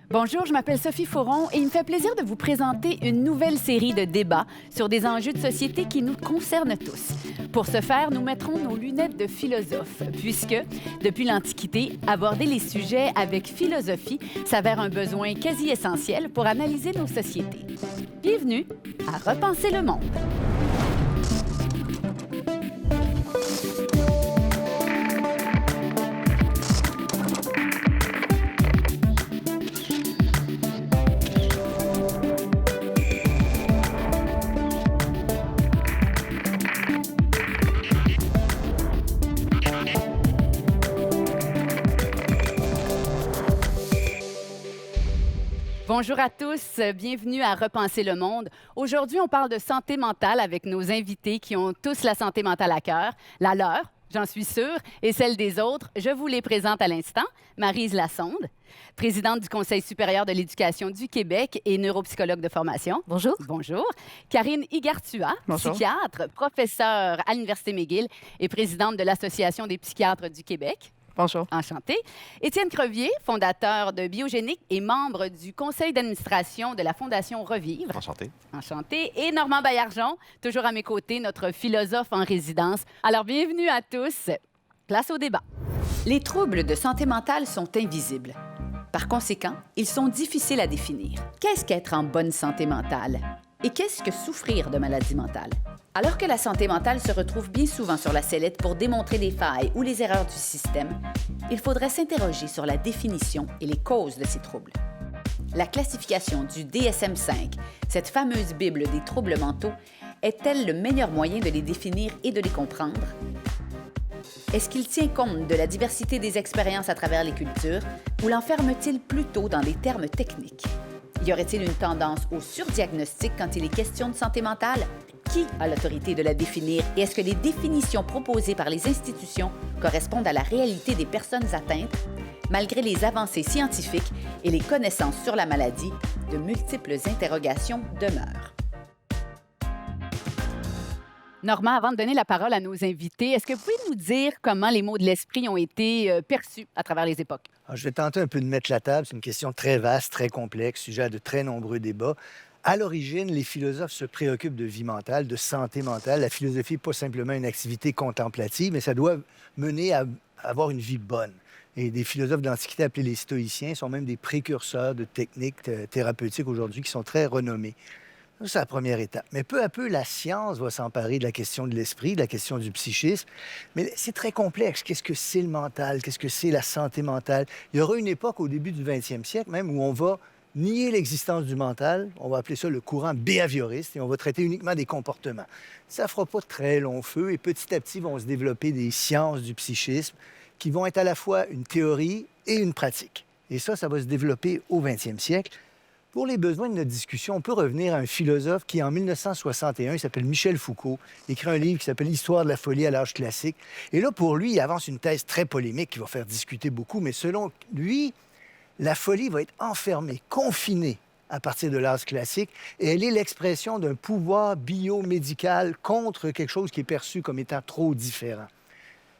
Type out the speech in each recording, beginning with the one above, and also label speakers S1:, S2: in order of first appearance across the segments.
S1: Bonjour, je m'appelle Sophie Fauron et il me fait plaisir de vous présenter une nouvelle série de débats sur des enjeux de société qui nous concernent tous. Pour ce faire, nous mettrons nos lunettes de philosophe, puisque, depuis l'Antiquité, aborder les sujets avec philosophie s'avère un besoin quasi essentiel pour analyser nos sociétés. Bienvenue à Repenser le monde. Bonjour à tous, bienvenue à Repenser le monde. Aujourd'hui, on parle de santé mentale avec nos invités qui ont tous la santé mentale à cœur. La leur, j'en suis sûre, et celle des autres, je vous les présente à l'instant. Maryse Lassonde, présidente du Conseil supérieur de l'éducation du Québec et neuropsychologue de formation.
S2: Bonjour.
S1: Bonjour. Karine Igartua,
S3: Bonjour.
S1: psychiatre, professeure à l'Université McGill et présidente de l'Association des psychiatres du Québec.
S3: Bonjour.
S1: Enchantée. Étienne Crevier, fondateur de Biogénique et membre du conseil d'administration de la Fondation Revivre.
S4: Enchanté.
S1: Enchanté. Et Normand Baillargeon, toujours à mes côtés, notre philosophe en résidence. Alors, bienvenue à tous. Place au débat. Les troubles de santé mentale sont invisibles. Par conséquent, ils sont difficiles à définir. Qu'est-ce qu'être en bonne santé mentale? Et qu'est-ce que souffrir de maladie mentale? Alors que la santé mentale se retrouve bien souvent sur la sellette pour démontrer les failles ou les erreurs du système, il faudrait s'interroger sur la définition et les causes de ces troubles. La classification du DSM-5, cette fameuse Bible des troubles mentaux, est-elle le meilleur moyen de les définir et de les comprendre? Est-ce qu'il tient compte de la diversité des expériences à travers les cultures ou l'enferme-t-il plutôt dans des termes techniques? Y aurait-il une tendance au surdiagnostic quand il est question de santé mentale? Qui a l'autorité de la définir et est-ce que les définitions proposées par les institutions correspondent à la réalité des personnes atteintes? Malgré les avancées scientifiques et les connaissances sur la maladie, de multiples interrogations demeurent. Normand, avant de donner la parole à nos invités, est-ce que vous pouvez nous dire comment les mots de l'esprit ont été perçus à travers les époques?
S5: Alors, je vais tenter un peu de mettre la table. C'est une question très vaste, très complexe, sujet à de très nombreux débats. À l'origine, les philosophes se préoccupent de vie mentale, de santé mentale. La philosophie n'est pas simplement une activité contemplative, mais ça doit mener à avoir une vie bonne. Et des philosophes de l'Antiquité appelés les stoïciens sont même des précurseurs de techniques thérapeutiques aujourd'hui qui sont très renommées. Ça, c'est la première étape. Mais peu à peu, la science va s'emparer de la question de l'esprit, de la question du psychisme. Mais c'est très complexe. Qu'est-ce que c'est le mental? Qu'est-ce que c'est la santé mentale? Il y aura une époque au début du 20e siècle même où on va nier l'existence du mental. On va appeler ça le courant behavioriste et on va traiter uniquement des comportements. Ça ne fera pas très long feu et petit à petit vont se développer des sciences du psychisme qui vont être à la fois une théorie et une pratique. Et ça va se développer au 20e siècle. Pour les besoins de notre discussion, on peut revenir à un philosophe qui, en 1961, il s'appelle Michel Foucault, écrit un livre qui s'appelle Histoire de la folie à l'âge classique. Et là, pour lui, il avance une thèse très polémique qui va faire discuter beaucoup, mais selon lui, la folie va être enfermée, confinée à partir de l'âge classique, et elle est l'expression d'un pouvoir biomédical contre quelque chose qui est perçu comme étant trop différent.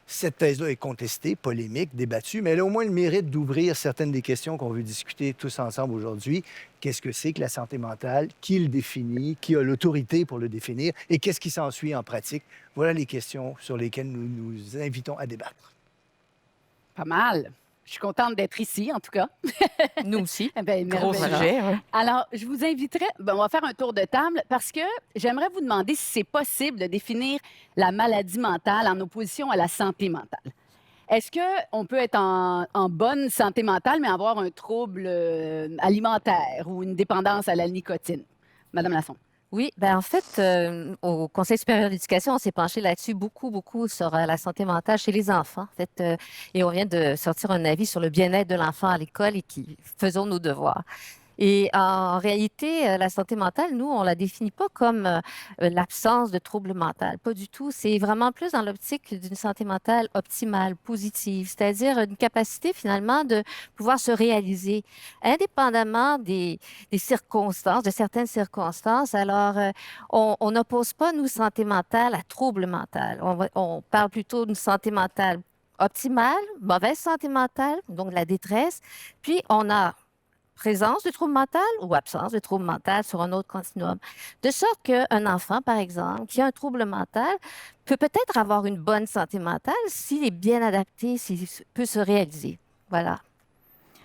S5: Cette thèse-là est contestée, polémique, débattue, mais elle a au moins le mérite d'ouvrir certaines des questions qu'on veut discuter tous ensemble aujourd'hui. Qu'est-ce que c'est que la santé mentale? Qui le définit? Qui a l'autorité pour le définir? Et qu'est-ce qui s'ensuit en pratique? Voilà les questions sur lesquelles nous nous invitons à débattre.
S1: Pas mal. Je suis contente d'être ici, en tout cas.
S2: Nous aussi.
S1: Eh bien,
S3: Gros
S1: merveilleux.
S3: sujet, oui.
S1: Alors, je vous inviterai, on va faire un tour de table parce que j'aimerais vous demander si c'est possible de définir la maladie mentale en opposition à la santé mentale. Est-ce qu'on peut être en bonne santé mentale, mais avoir un trouble alimentaire ou une dépendance à la nicotine? Madame Lassonde.
S2: Oui, en fait, au Conseil supérieur de l'éducation, on s'est penché là-dessus beaucoup sur la santé mentale chez les enfants, en fait, et on vient de sortir un avis sur le bien-être de l'enfant à l'école et qui faisons nos devoirs. Et en réalité, la santé mentale, nous, on la définit pas comme l'absence de troubles mentaux, pas du tout. C'est vraiment plus dans l'optique d'une santé mentale optimale, positive, c'est-à-dire une capacité finalement de pouvoir se réaliser indépendamment des circonstances, de certaines circonstances. Alors, on n'oppose pas, nous, santé mentale à trouble mental. On parle plutôt d'une santé mentale optimale, mauvaise santé mentale, donc la détresse. Puis, on a présence de trouble mental ou absence de trouble mental sur un autre continuum. De sorte qu'un enfant, par exemple, qui a un trouble mental peut peut-être avoir une bonne santé mentale s'il est bien adapté, s'il peut se réaliser. Voilà.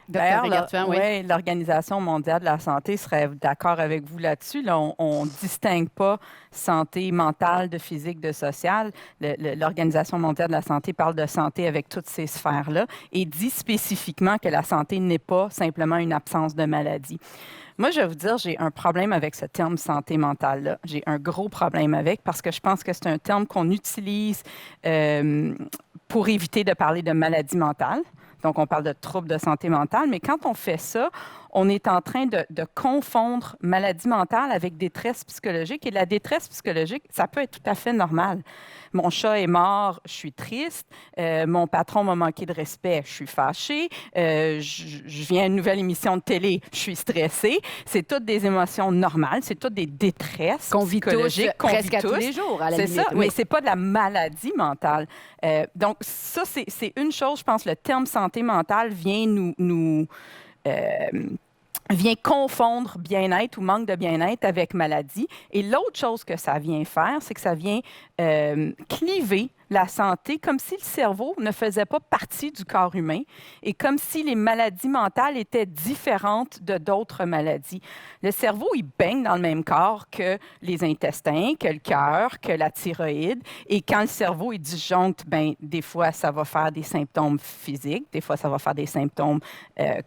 S1: Docteur Rigartuan, oui.
S3: Ouais, l'Organisation mondiale de la santé serait d'accord avec vous là-dessus. Là, on distingue pas santé mentale de physique, de sociale. L'Organisation mondiale de la santé parle de santé avec toutes ces sphères-là et dit spécifiquement que la santé n'est pas simplement une absence de maladie. Moi, je vais vous dire, j'ai un problème avec ce terme santé mentale-là. J'ai un gros problème avec parce que je pense que c'est un terme qu'on utilise pour éviter de parler de maladie mentale. Donc, on parle de troubles de santé mentale, mais quand on fait ça, on est en train de confondre maladie mentale avec détresse psychologique. Et la détresse psychologique, ça peut être tout à fait normal. Mon chat est mort, je suis triste. Mon patron m'a manqué de respect, je suis fâchée. Je viens à une nouvelle émission de télé, je suis stressée. C'est toutes des émotions normales, c'est toutes des détresses
S1: qu'on vit
S3: psychologiques
S1: tous, presque à tous les jours, à la limite.
S3: C'est ça,
S1: oui.
S3: mais c'est pas de la maladie mentale. Donc, ça, c'est une chose, je pense, le terme santé mentale vient vient confondre bien-être ou manque de bien-être avec maladie. Et l'autre chose que ça vient faire, c'est que ça vient cliver la santé comme si le cerveau ne faisait pas partie du corps humain et comme si les maladies mentales étaient différentes de d'autres maladies. Le cerveau, il baigne dans le même corps que les intestins, que le cœur, que la thyroïde. Et quand le cerveau est disjoncte, ben, des fois, ça va faire des symptômes physiques, des fois, ça va faire des symptômes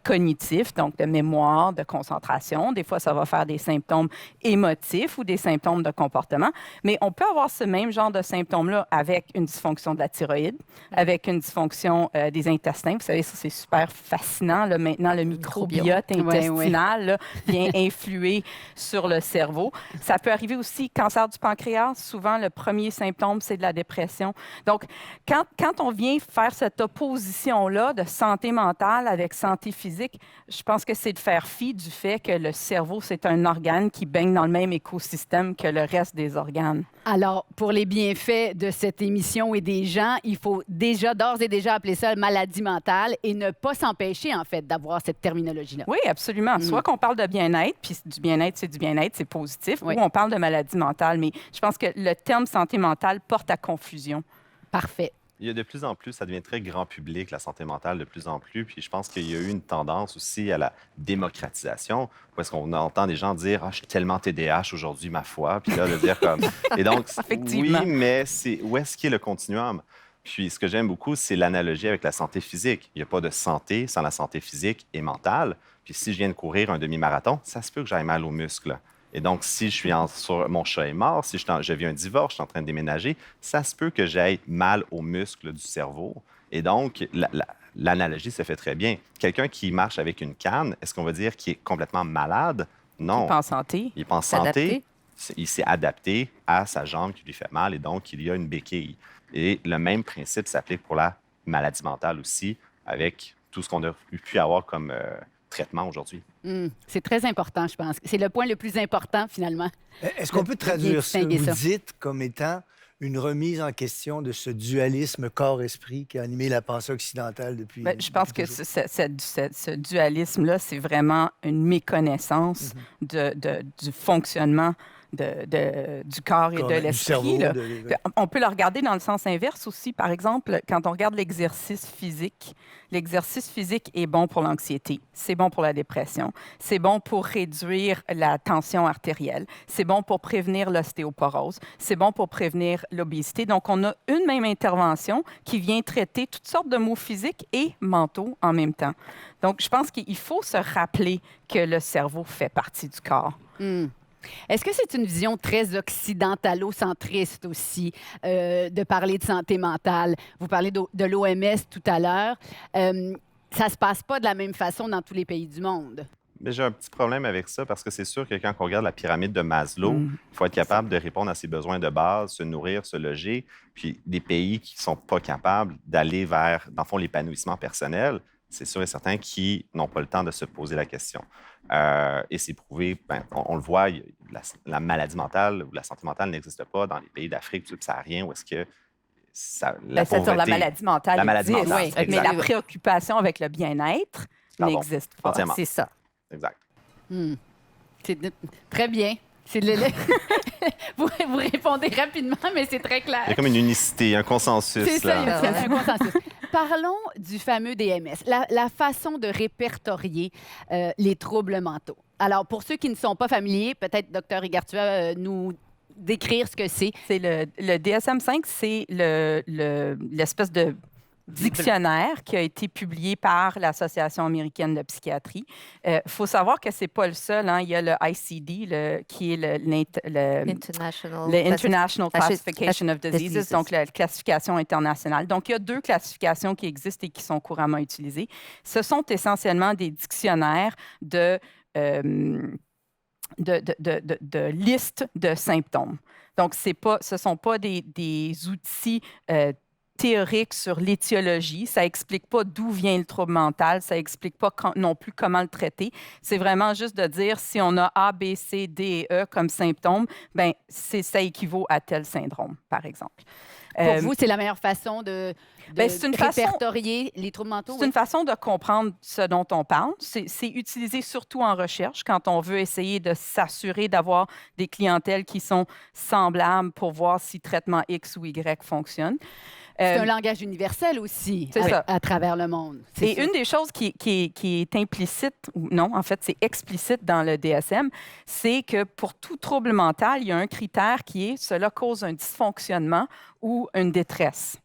S3: cognitifs, donc de mémoire, de concentration. Des fois, ça va faire des symptômes émotifs ou des symptômes de comportement. Mais on peut avoir ce même genre de symptômes-là avec une dysfonction de la thyroïde, avec une dysfonction des intestins. Vous savez, ça, c'est super fascinant. Là, maintenant, le microbiote intestinal là, vient influer sur le cerveau. Ça peut arriver aussi, cancer du pancréas. Souvent, le premier symptôme, c'est de la dépression. Donc, quand on vient faire cette opposition-là de santé mentale avec santé physique, je pense que c'est de faire fi du fait que le cerveau, c'est un organe qui baigne dans le même écosystème que le reste des organes.
S1: Alors, pour les bienfaits de cette émission et des gens, il faut d'ores et déjà appeler ça maladie mentale et ne pas s'empêcher, en fait, d'avoir cette terminologie-là.
S3: Oui, absolument. Soit qu'on parle de bien-être, puis du bien-être, c'est positif,
S1: oui.
S3: ou on parle de maladie mentale. Mais je pense que le terme santé mentale porte à confusion.
S1: Parfait.
S4: Il y a de plus en plus, ça devient très grand public, la santé mentale, de plus en plus. Puis je pense qu'il y a eu une tendance aussi à la démocratisation, où est-ce qu'on entend des gens dire « Ah, je suis tellement TDAH aujourd'hui, ma foi », puis là, de dire comme... Et donc, oui, mais où est-ce qu'il y a le continuum? Puis ce que j'aime beaucoup, c'est l'analogie avec la santé physique. Il n'y a pas de santé sans la santé physique et mentale. Puis si je viens de courir un demi-marathon, ça se peut que j'aille mal aux muscles. Et donc, si je suis mon chat est mort, si je vis un divorce, je suis en train de déménager, ça se peut que j'aille mal aux muscles du cerveau. Et donc, l'analogie se fait très bien. Quelqu'un qui marche avec une canne, est-ce qu'on va dire qu'il est complètement malade? Non.
S3: Il n'est pas en santé.
S4: Il n'est pas en santé. Il s'est adapté à sa jambe qui lui fait mal et donc il y a une béquille. Et le même principe s'applique pour la maladie mentale aussi, avec tout ce qu'on a pu avoir comme traitement aujourd'hui.
S1: C'est très important, je pense. C'est le point le plus important, finalement.
S5: Est-ce qu'on peut traduire ça, vous dites, comme étant une remise en question de ce dualisme corps-esprit qui a animé la pensée occidentale depuis...
S3: Bien, je pense que ce dualisme-là, c'est vraiment une méconnaissance du fonctionnement du corps et de l'esprit. On peut le regarder dans le sens inverse aussi. Par exemple, quand on regarde l'exercice physique est bon pour l'anxiété, c'est bon pour la dépression, c'est bon pour réduire la tension artérielle, c'est bon pour prévenir l'ostéoporose, c'est bon pour prévenir l'obésité. Donc, on a une même intervention qui vient traiter toutes sortes de maux physiques et mentaux en même temps. Donc, je pense qu'il faut se rappeler que le cerveau fait partie du corps.
S1: Est-ce que c'est une vision très occidentalo-centriste aussi de parler de santé mentale? Vous parlez de l'OMS tout à l'heure. Ça ne se passe pas de la même façon dans tous les pays du monde.
S4: Mais j'ai un petit problème avec ça parce que c'est sûr que quand on regarde la pyramide de Maslow, il faut être capable de répondre à ses besoins de base, se nourrir, se loger. Puis des pays qui ne sont pas capables d'aller vers, dans le fond, l'épanouissement personnel, c'est sûr et certain qu'ils n'ont pas le temps de se poser la question. Et c'est prouvé, on le voit, la maladie mentale ou la santé mentale n'existe pas dans les pays d'Afrique subsaharienne où est-ce que la pauvreté...
S3: La maladie mentale
S4: existe,
S3: oui, mais la préoccupation avec le bien-être n'existe pas.
S4: Entièrement.
S2: C'est ça.
S4: exact.
S1: C'est très bien. Vous répondez rapidement, mais c'est très clair.
S4: Il y a comme une unicité, un consensus.
S1: C'est ça,
S4: là.
S1: il y a un consensus. Parlons du fameux DMS, la façon de répertorier les troubles mentaux. Alors, pour ceux qui ne sont pas familiers, peut-être, Dr. Igartua, nous décrire ce que c'est.
S3: C'est le DSM-5, c'est l'espèce de dictionnaire qui a été publié par l'Association américaine de psychiatrie. Il faut savoir que c'est pas le seul. Hein. Il y a le ICD, qui est International Classification of Diseases, donc la classification internationale. Donc, il y a 2 classifications qui existent et qui sont couramment utilisées. Ce sont essentiellement des dictionnaires de listes de symptômes. Donc, ce ne sont pas des outils théoriques sur l'étiologie. Ça n'explique pas d'où vient le trouble mental. Ça n'explique pas non plus comment le traiter. C'est vraiment juste de dire si on a A, B, C, D et E comme symptômes, ben ça équivaut à tel syndrome, par exemple.
S1: Pour vous, c'est la meilleure façon de répertorier les troubles mentaux?
S3: C'est une façon de comprendre ce dont on parle. C'est utilisé surtout en recherche quand on veut essayer de s'assurer d'avoir des clientèles qui sont semblables pour voir si traitement X ou Y fonctionne.
S1: C'est un langage universel aussi à travers le monde.
S3: Et une des choses qui est implicite, ou non, en fait, c'est explicite dans le DSM, c'est que pour tout trouble mental, il y a un critère qui est cela cause un dysfonctionnement ou une détresse.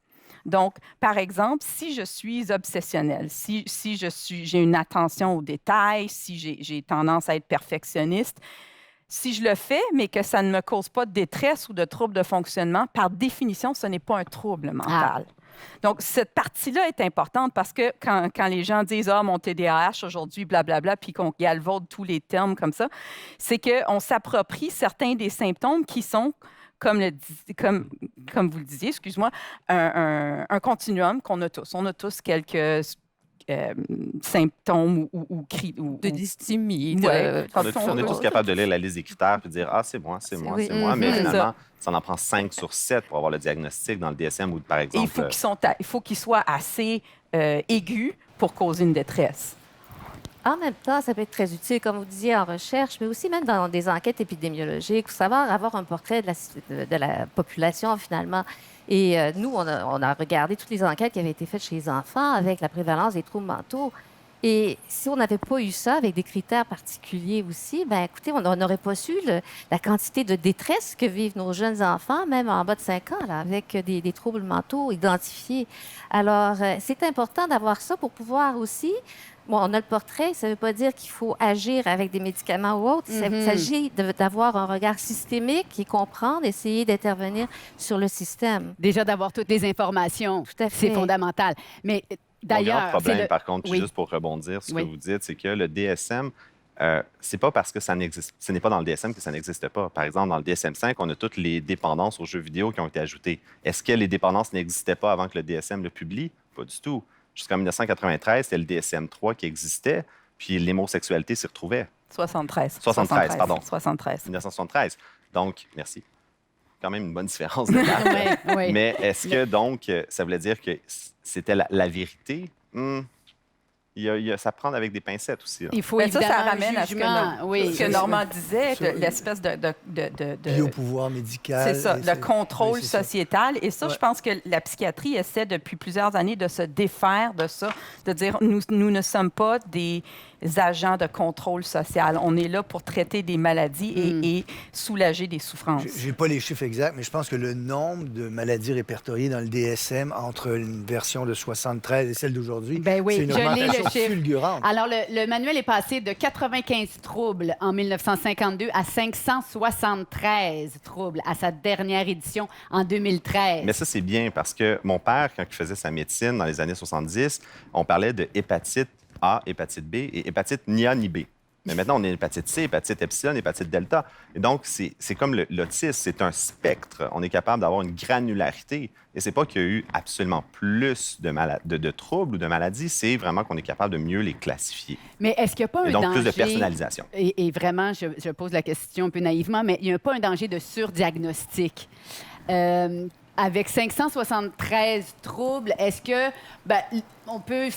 S3: Donc, par exemple, si je suis obsessionnelle, si j'ai une attention aux détails, si j'ai tendance à être perfectionniste, si je le fais, mais que ça ne me cause pas de détresse ou de trouble de fonctionnement, par définition, ce n'est pas un trouble mental. Donc, cette partie-là est importante parce que quand les gens disent « Ah, mon TDAH aujourd'hui, blablabla », puis qu'on galvaude tous les termes comme ça, c'est qu'on s'approprie certains des symptômes qui sont, comme vous le disiez, excuse-moi, un continuum qu'on a tous. On a tous quelques symptômes ou cris.
S2: De dysthymie.
S4: On est tous capables de lire la liste des critères et de dire « Ah, c'est moi, c'est moi, c'est moi ». Mais finalement, ça en prend 5 sur 7 pour avoir le diagnostic dans le DSM ou, par exemple...
S3: Et il faut qu'ils soient assez aigus pour causer une détresse.
S2: En même temps, ça peut être très utile, comme vous disiez, en recherche, mais aussi même dans des enquêtes épidémiologiques, pour savoir avoir un portrait de la population, finalement. Et nous, on a regardé toutes les enquêtes qui avaient été faites chez les enfants avec la prévalence des troubles mentaux. Et si on n'avait pas eu ça avec des critères particuliers aussi, bien, écoutez, on n'aurait pas su la quantité de détresse que vivent nos jeunes enfants, même en bas de 5 ans, là, avec des troubles mentaux identifiés. Alors, c'est important d'avoir ça pour pouvoir aussi... Bon, on a le portrait, ça ne veut pas dire qu'il faut agir avec des médicaments ou autres. Il s'agit d'avoir un regard systémique et comprendre, essayer d'intervenir sur le système.
S1: Déjà, d'avoir toutes les informations, c'est fondamental. Mais d'ailleurs...
S4: Mon grand problème, par contre, juste pour rebondir sur ce que vous dites, c'est que le DSM, c'est pas parce que ce n'est pas dans le DSM que ça n'existe pas. Par exemple, dans le DSM-5, on a toutes les dépendances aux jeux vidéo qui ont été ajoutées. Est-ce que les dépendances n'existaient pas avant que le DSM le publie? Pas du tout. Jusqu'en 1993, c'était le DSM-3 qui existait, puis l'homosexualité s'y retrouvait.
S3: 73,
S4: pardon.
S3: 73.
S4: 1973. Donc, merci. Quand même une bonne différence de date.
S1: Oui.
S4: Mais est-ce que, donc, ça voulait dire que c'était la vérité? Ça prend avec des pincettes aussi. Là.
S1: Il faut
S3: ça ramène à ce que Normand disait, l'espèce de
S5: biopouvoir médical.
S3: C'est ça, le contrôle sociétal. Et ça, je pense que la psychiatrie essaie depuis plusieurs années de se défaire de ça, de dire nous ne sommes pas des agents de contrôle social. On est là pour traiter des maladies et soulager des souffrances.
S5: Je n'ai pas les chiffres exacts, mais je pense que le nombre de maladies répertoriées dans le DSM entre une version de 73 et celle d'aujourd'hui, c'est une augmentation fulgurante.
S1: Alors, le manuel est passé de 95 troubles en 1952 à 573 troubles à sa dernière édition en 2013.
S4: Mais ça, c'est bien parce que mon père, quand il faisait sa médecine dans les années 70, on parlait de hépatite A, hépatite B et hépatite ni A ni B. Mais maintenant, on est hépatite C, hépatite epsilon, hépatite delta. Et donc, c'est comme l'autisme, c'est un spectre. On est capable d'avoir une granularité. Et c'est pas qu'il y a eu absolument plus de troubles ou de maladies, c'est vraiment qu'on est capable de mieux les classifier.
S1: Mais est-ce qu'il n'y a pas un danger...
S4: donc, plus de personnalisation.
S1: Et vraiment, je pose la question un peu naïvement, mais il n'y a pas un danger de surdiagnostic. Avec 573 troubles, est-ce que on peut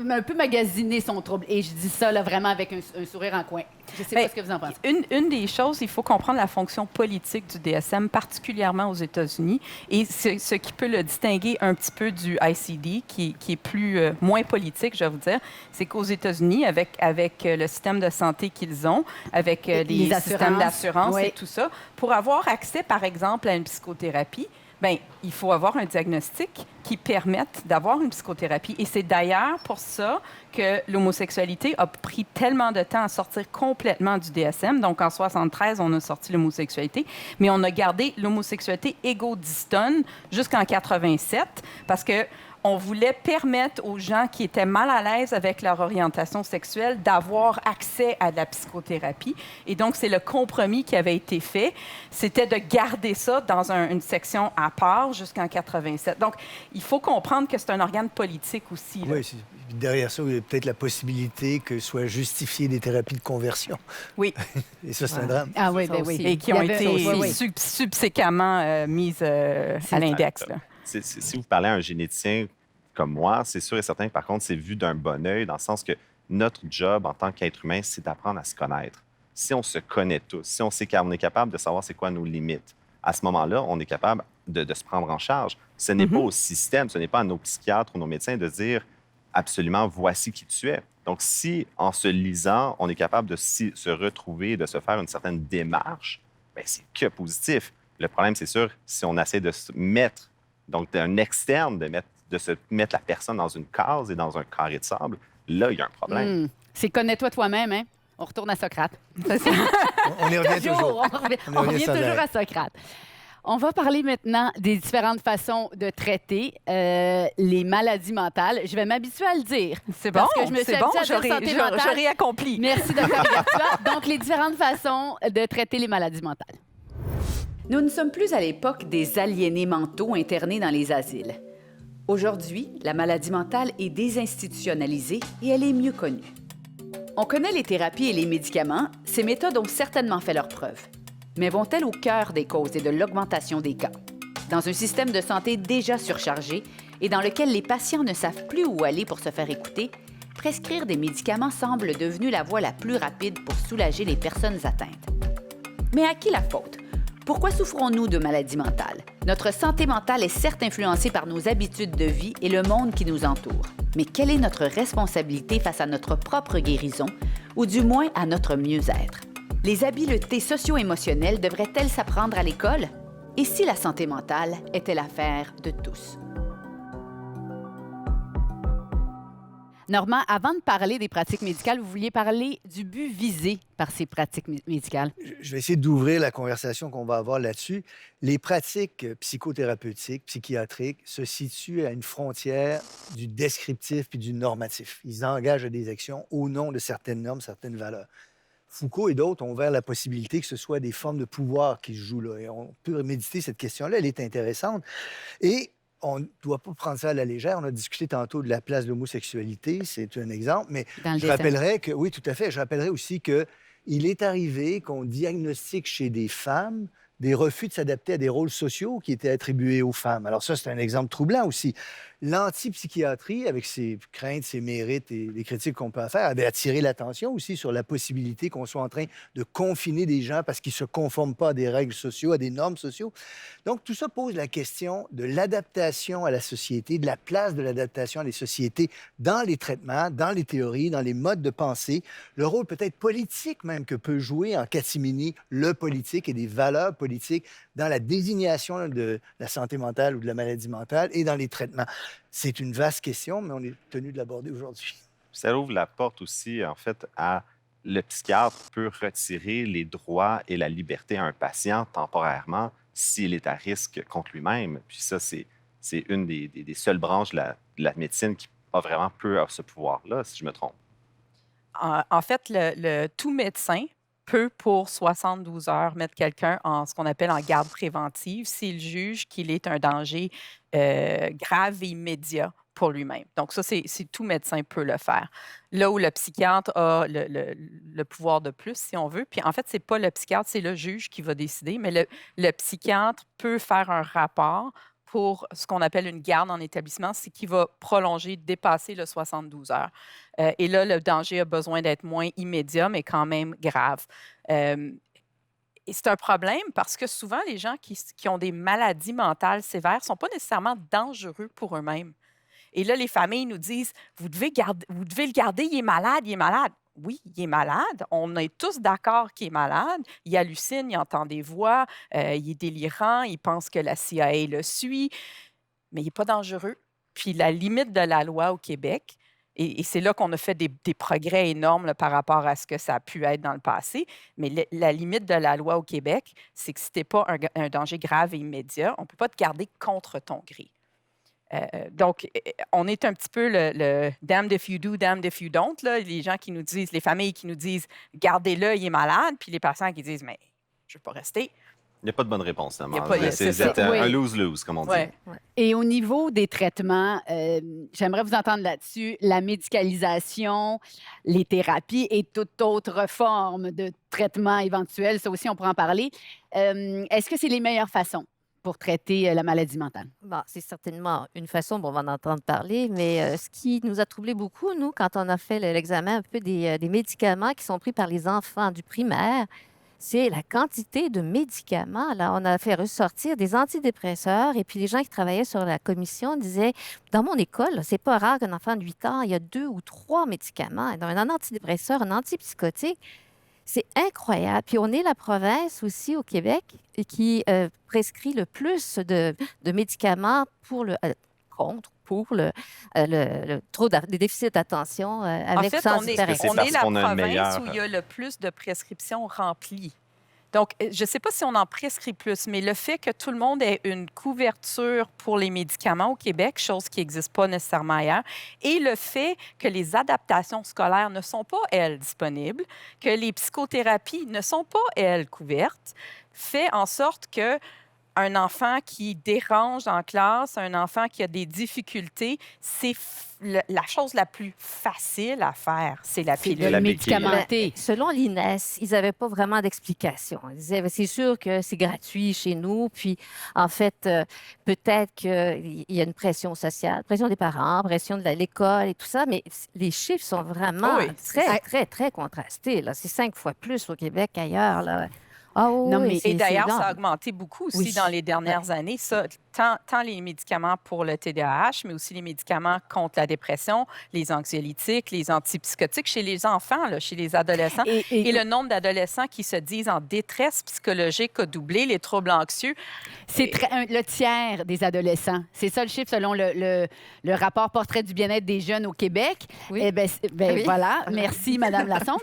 S1: un peu magasiner son trouble. Et je dis ça là, vraiment avec un sourire en coin. Je ne sais pas ce que vous en pensez.
S3: Une des choses, il faut comprendre la fonction politique du DSM, particulièrement aux États-Unis, et ce qui peut le distinguer un petit peu du ICD, qui est moins politique, je vais vous dire, c'est qu'aux États-Unis, avec le système de santé qu'ils ont, avec les systèmes d'assurance et tout ça, pour avoir accès, par exemple, à une psychothérapie, bien, il faut avoir un diagnostic qui permette d'avoir une psychothérapie. Et c'est d'ailleurs pour ça que l'homosexualité a pris tellement de temps à sortir complètement du DSM. Donc, en 73, on a sorti l'homosexualité, mais on a gardé l'homosexualité égodystone jusqu'en 87 parce que on voulait permettre aux gens qui étaient mal à l'aise avec leur orientation sexuelle d'avoir accès à de la psychothérapie. Et donc, c'est le compromis qui avait été fait. C'était de garder ça dans une section à part jusqu'en 87. Donc, il faut comprendre que c'est un organe politique aussi. Là.
S5: Oui, derrière ça, il y a peut-être la possibilité que soient justifiées des thérapies de conversion.
S3: Oui.
S5: Et ça, c'est un drame.
S1: Ah oui, bien oui.
S3: Et qui ont été subséquemment mises à l'index. Là.
S4: Si vous parlez à un généticien comme moi, c'est sûr et certain que, par contre, c'est vu d'un bon œil, dans le sens que notre job en tant qu'être humain, c'est d'apprendre à se connaître. Si on se connaît tous, si on sait qu'on est capable de savoir c'est quoi nos limites, à ce moment-là, on est capable de se prendre en charge. Ce n'est pas au système, ce n'est pas à nos psychiatres ou nos médecins de dire absolument voici qui tu es. Donc, si en se lisant, on est capable de se retrouver, de se faire une certaine démarche, bien, c'est que positif. Le problème, c'est sûr, si on essaie de se mettre, donc d'un externe, de se mettre la personne dans une case et dans un carré de sable, là, il y a un problème.
S1: C'est connais-toi toi-même, hein? On retourne à Socrate.
S5: On y revient toujours.
S1: On revient toujours à Socrate. On va parler maintenant des différentes façons de traiter les maladies mentales. Je vais m'habituer à le dire.
S3: C'est bon,
S1: parce que je me suis habituée à dire santé mentale.
S3: J'aurais accompli.
S1: Merci, Dr. Gartua. Donc, les différentes façons de traiter les maladies mentales. Nous ne sommes plus à l'époque des aliénés mentaux internés dans les asiles. Aujourd'hui, la maladie mentale est désinstitutionnalisée et elle est mieux connue. On connaît les thérapies et les médicaments, ces méthodes ont certainement fait leurs preuves. Mais vont-elles au cœur des causes et de l'augmentation des cas? Dans un système de santé déjà surchargé et dans lequel les patients ne savent plus où aller pour se faire écouter, prescrire des médicaments semble devenu la voie la plus rapide pour soulager les personnes atteintes. Mais à qui la faute? Pourquoi souffrons-nous de maladies mentales? Notre santé mentale est certes influencée par nos habitudes de vie et le monde qui nous entoure. Mais quelle est notre responsabilité face à notre propre guérison, ou du moins à notre mieux-être? Les habiletés socio-émotionnelles devraient-elles s'apprendre à l'école? Et si la santé mentale était l'affaire de tous? Normand, avant de parler des pratiques médicales, vous vouliez parler du but visé par ces pratiques médicales.
S5: Je vais essayer d'ouvrir la conversation qu'on va avoir là-dessus. Les pratiques psychothérapeutiques, psychiatriques, se situent à une frontière du descriptif puis du normatif. Ils engagent des actions au nom de certaines normes, certaines valeurs. Foucault et d'autres ont ouvert la possibilité que ce soit des formes de pouvoir qui se jouent là. Et on peut méditer cette question-là, elle est intéressante. Et on ne doit pas prendre ça à la légère. On a discuté tantôt de la place de l'homosexualité, c'est un exemple, mais je rappellerai que, oui, tout à fait, je rappellerai aussi qu'il est arrivé qu'on diagnostique chez des femmes des refus de s'adapter à des rôles sociaux qui étaient attribués aux femmes. Alors ça, c'est un exemple troublant aussi. L'antipsychiatrie, avec ses craintes, ses mérites et les critiques qu'on peut en faire, avait attiré l'attention aussi sur la possibilité qu'on soit en train de confiner des gens parce qu'ils ne se conforment pas à des règles sociales, à des normes sociales. Donc, tout ça pose la question de l'adaptation à la société, de la place de l'adaptation à les sociétés dans les traitements, dans les théories, dans les modes de pensée, le rôle peut-être politique même que peut jouer en catimini le politique et des valeurs politiques dans la désignation de la santé mentale ou de la maladie mentale et dans les traitements. C'est une vaste question, mais on est tenu de l'aborder aujourd'hui.
S4: Ça ouvre la porte aussi, en fait, à le psychiatre peut retirer les droits et la liberté à un patient temporairement s'il est à risque contre lui-même. Puis ça, c'est une des seules branches de la médecine qui a vraiment peu ce pouvoir-là, si je me trompe.
S3: En fait, tout médecin peut, pour 72 heures, mettre quelqu'un en ce qu'on appelle en garde préventive s'il juge qu'il est un danger grave et immédiat pour lui-même. Donc ça, c'est tout médecin peut le faire. Là où le psychiatre a le pouvoir de plus, si on veut. Puis en fait, c'est pas le psychiatre, c'est le juge qui va décider, mais le psychiatre peut faire un rapport pour ce qu'on appelle une garde en établissement, c'est qu'il va prolonger, dépasser le 72 heures. Et là, le danger a besoin d'être moins immédiat, mais quand même grave. Et c'est un problème parce que souvent, les gens qui ont des maladies mentales sévères ne sont pas nécessairement dangereux pour eux-mêmes. Et là, les familles nous disent, vous devez le garder, il est malade, il est malade. Oui, il est malade. On est tous d'accord qu'il est malade. Il hallucine, il entend des voix, il est délirant, il pense que la CIA le suit, mais il n'est pas dangereux. Puis la limite de la loi au Québec, et c'est là qu'on a fait des progrès énormes là, par rapport à ce que ça a pu être dans le passé, mais la limite de la loi au Québec, c'est que si tu n'es pas un danger grave et immédiat, on ne peut pas te garder contre ton gré. Donc, on est un petit peu le damned if you do, damned if you don't. Là. Les gens qui nous disent, les familles qui nous disent, gardez-le, il est malade, puis les patients qui disent, mais je ne veux pas rester.
S4: Il n'y a pas de bonne réponse, finalement.
S3: C'est
S4: un lose-lose, comme on dit.
S3: Ouais.
S1: Et au niveau des traitements, j'aimerais vous entendre là-dessus. La médicalisation, les thérapies et toute autre forme de traitement éventuel, ça aussi, on pourra en parler. Est-ce que c'est les meilleures façons pour traiter la maladie mentale?
S2: Bon, c'est certainement une façon, bon, on va en entendre parler, mais ce qui nous a troublé beaucoup, nous, quand on a fait l'examen un peu des médicaments qui sont pris par les enfants du primaire, c'est la quantité de médicaments. Là, on a fait ressortir des antidépresseurs et puis les gens qui travaillaient sur la commission disaient, dans mon école, c'est pas rare qu'un enfant de 8 ans, il y a 2 ou 3 médicaments, donc un antidépresseur, un antipsychotique. C'est incroyable. Puis on est la province aussi au Québec qui prescrit le plus de médicaments pour le trop des déficits d'attention avec
S3: en fait,
S2: sans
S3: on est
S2: hyperactivité.
S3: la
S4: qu'on a un
S3: province
S4: meilleur-
S3: où il y a le plus de prescriptions remplies. Donc, je ne sais pas si on en prescrit plus, mais le fait que tout le monde ait une couverture pour les médicaments au Québec, chose qui n'existe pas nécessairement ailleurs, et le fait que les adaptations scolaires ne sont pas, elles, disponibles, que les psychothérapies ne sont pas, elles, couvertes, fait en sorte que un enfant qui dérange en classe, un enfant qui a des difficultés, c'est la chose la plus facile à faire, c'est la
S1: C'est de
S3: pilule.
S4: la
S1: le
S4: béquille.
S1: médicamenté.
S2: Selon l'INES, ils n'avaient pas vraiment d'explication. Ils disaient, ben, c'est sûr que c'est gratuit chez nous, puis en fait, peut-être qu'il y a une pression sociale, pression des parents, pression de l'école et tout ça, mais les chiffres sont vraiment
S3: Oui,
S2: très, très, très contrastés. Là. C'est 5 fois plus au Québec qu'ailleurs. Là. Ah oui,
S1: Non, mais-
S2: oui,
S3: Et d'ailleurs,
S2: énorme.
S3: ça a augmenté beaucoup aussi
S2: Oui.
S3: dans les dernières années. Ça, tant les médicaments pour le TDAH, mais aussi les médicaments contre la dépression, les anxiolytiques, les antipsychotiques chez les enfants, là, chez les adolescents. Et le nombre d'adolescents qui se disent en détresse psychologique a doublé, les troubles anxieux.
S1: C'est le tiers des adolescents. C'est ça le chiffre selon le rapport Portrait du bien-être des jeunes au Québec.
S2: Oui.
S1: Eh ben,
S2: Oui.
S1: voilà. Merci, Madame Lassonde.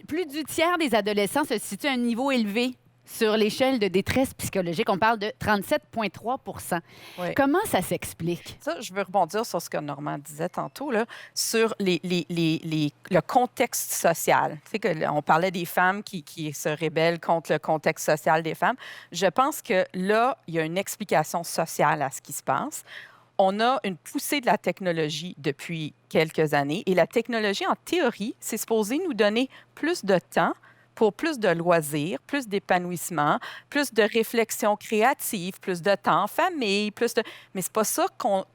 S1: Plus du tiers des adolescents se situent à un niveau élevé sur l'échelle de détresse psychologique. On parle de 37,3
S3: Oui.
S1: Comment ça s'explique?
S3: Ça, je veux rebondir sur ce que Normand disait tantôt, là, sur le contexte social. Tu sais, on parlait des femmes qui se rébellent contre le contexte social des femmes. Je pense que là, il y a une explication sociale à ce qui se passe. On a une poussée de la technologie depuis quelques années et la technologie, en théorie, c'est supposé nous donner plus de temps pour plus de loisirs, plus d'épanouissement, plus de réflexion créative, plus de temps en famille, Mais c'est pas ça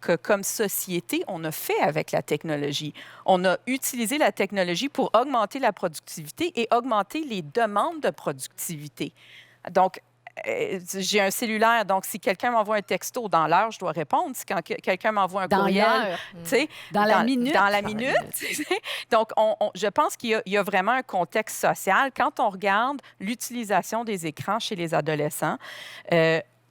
S3: que, comme société, on a fait avec la technologie. On a utilisé la technologie pour augmenter la productivité et augmenter les demandes de productivité. Donc, j'ai un cellulaire, donc si quelqu'un m'envoie un texto dans l'heure, je dois répondre. Si quelqu'un m'envoie un
S1: Dans
S3: courriel,
S1: l'heure,
S3: tu sais,
S1: dans la minute.
S3: Dans la minute. Donc, je pense qu'il y a vraiment un contexte social. Quand on regarde l'utilisation des écrans chez les adolescents,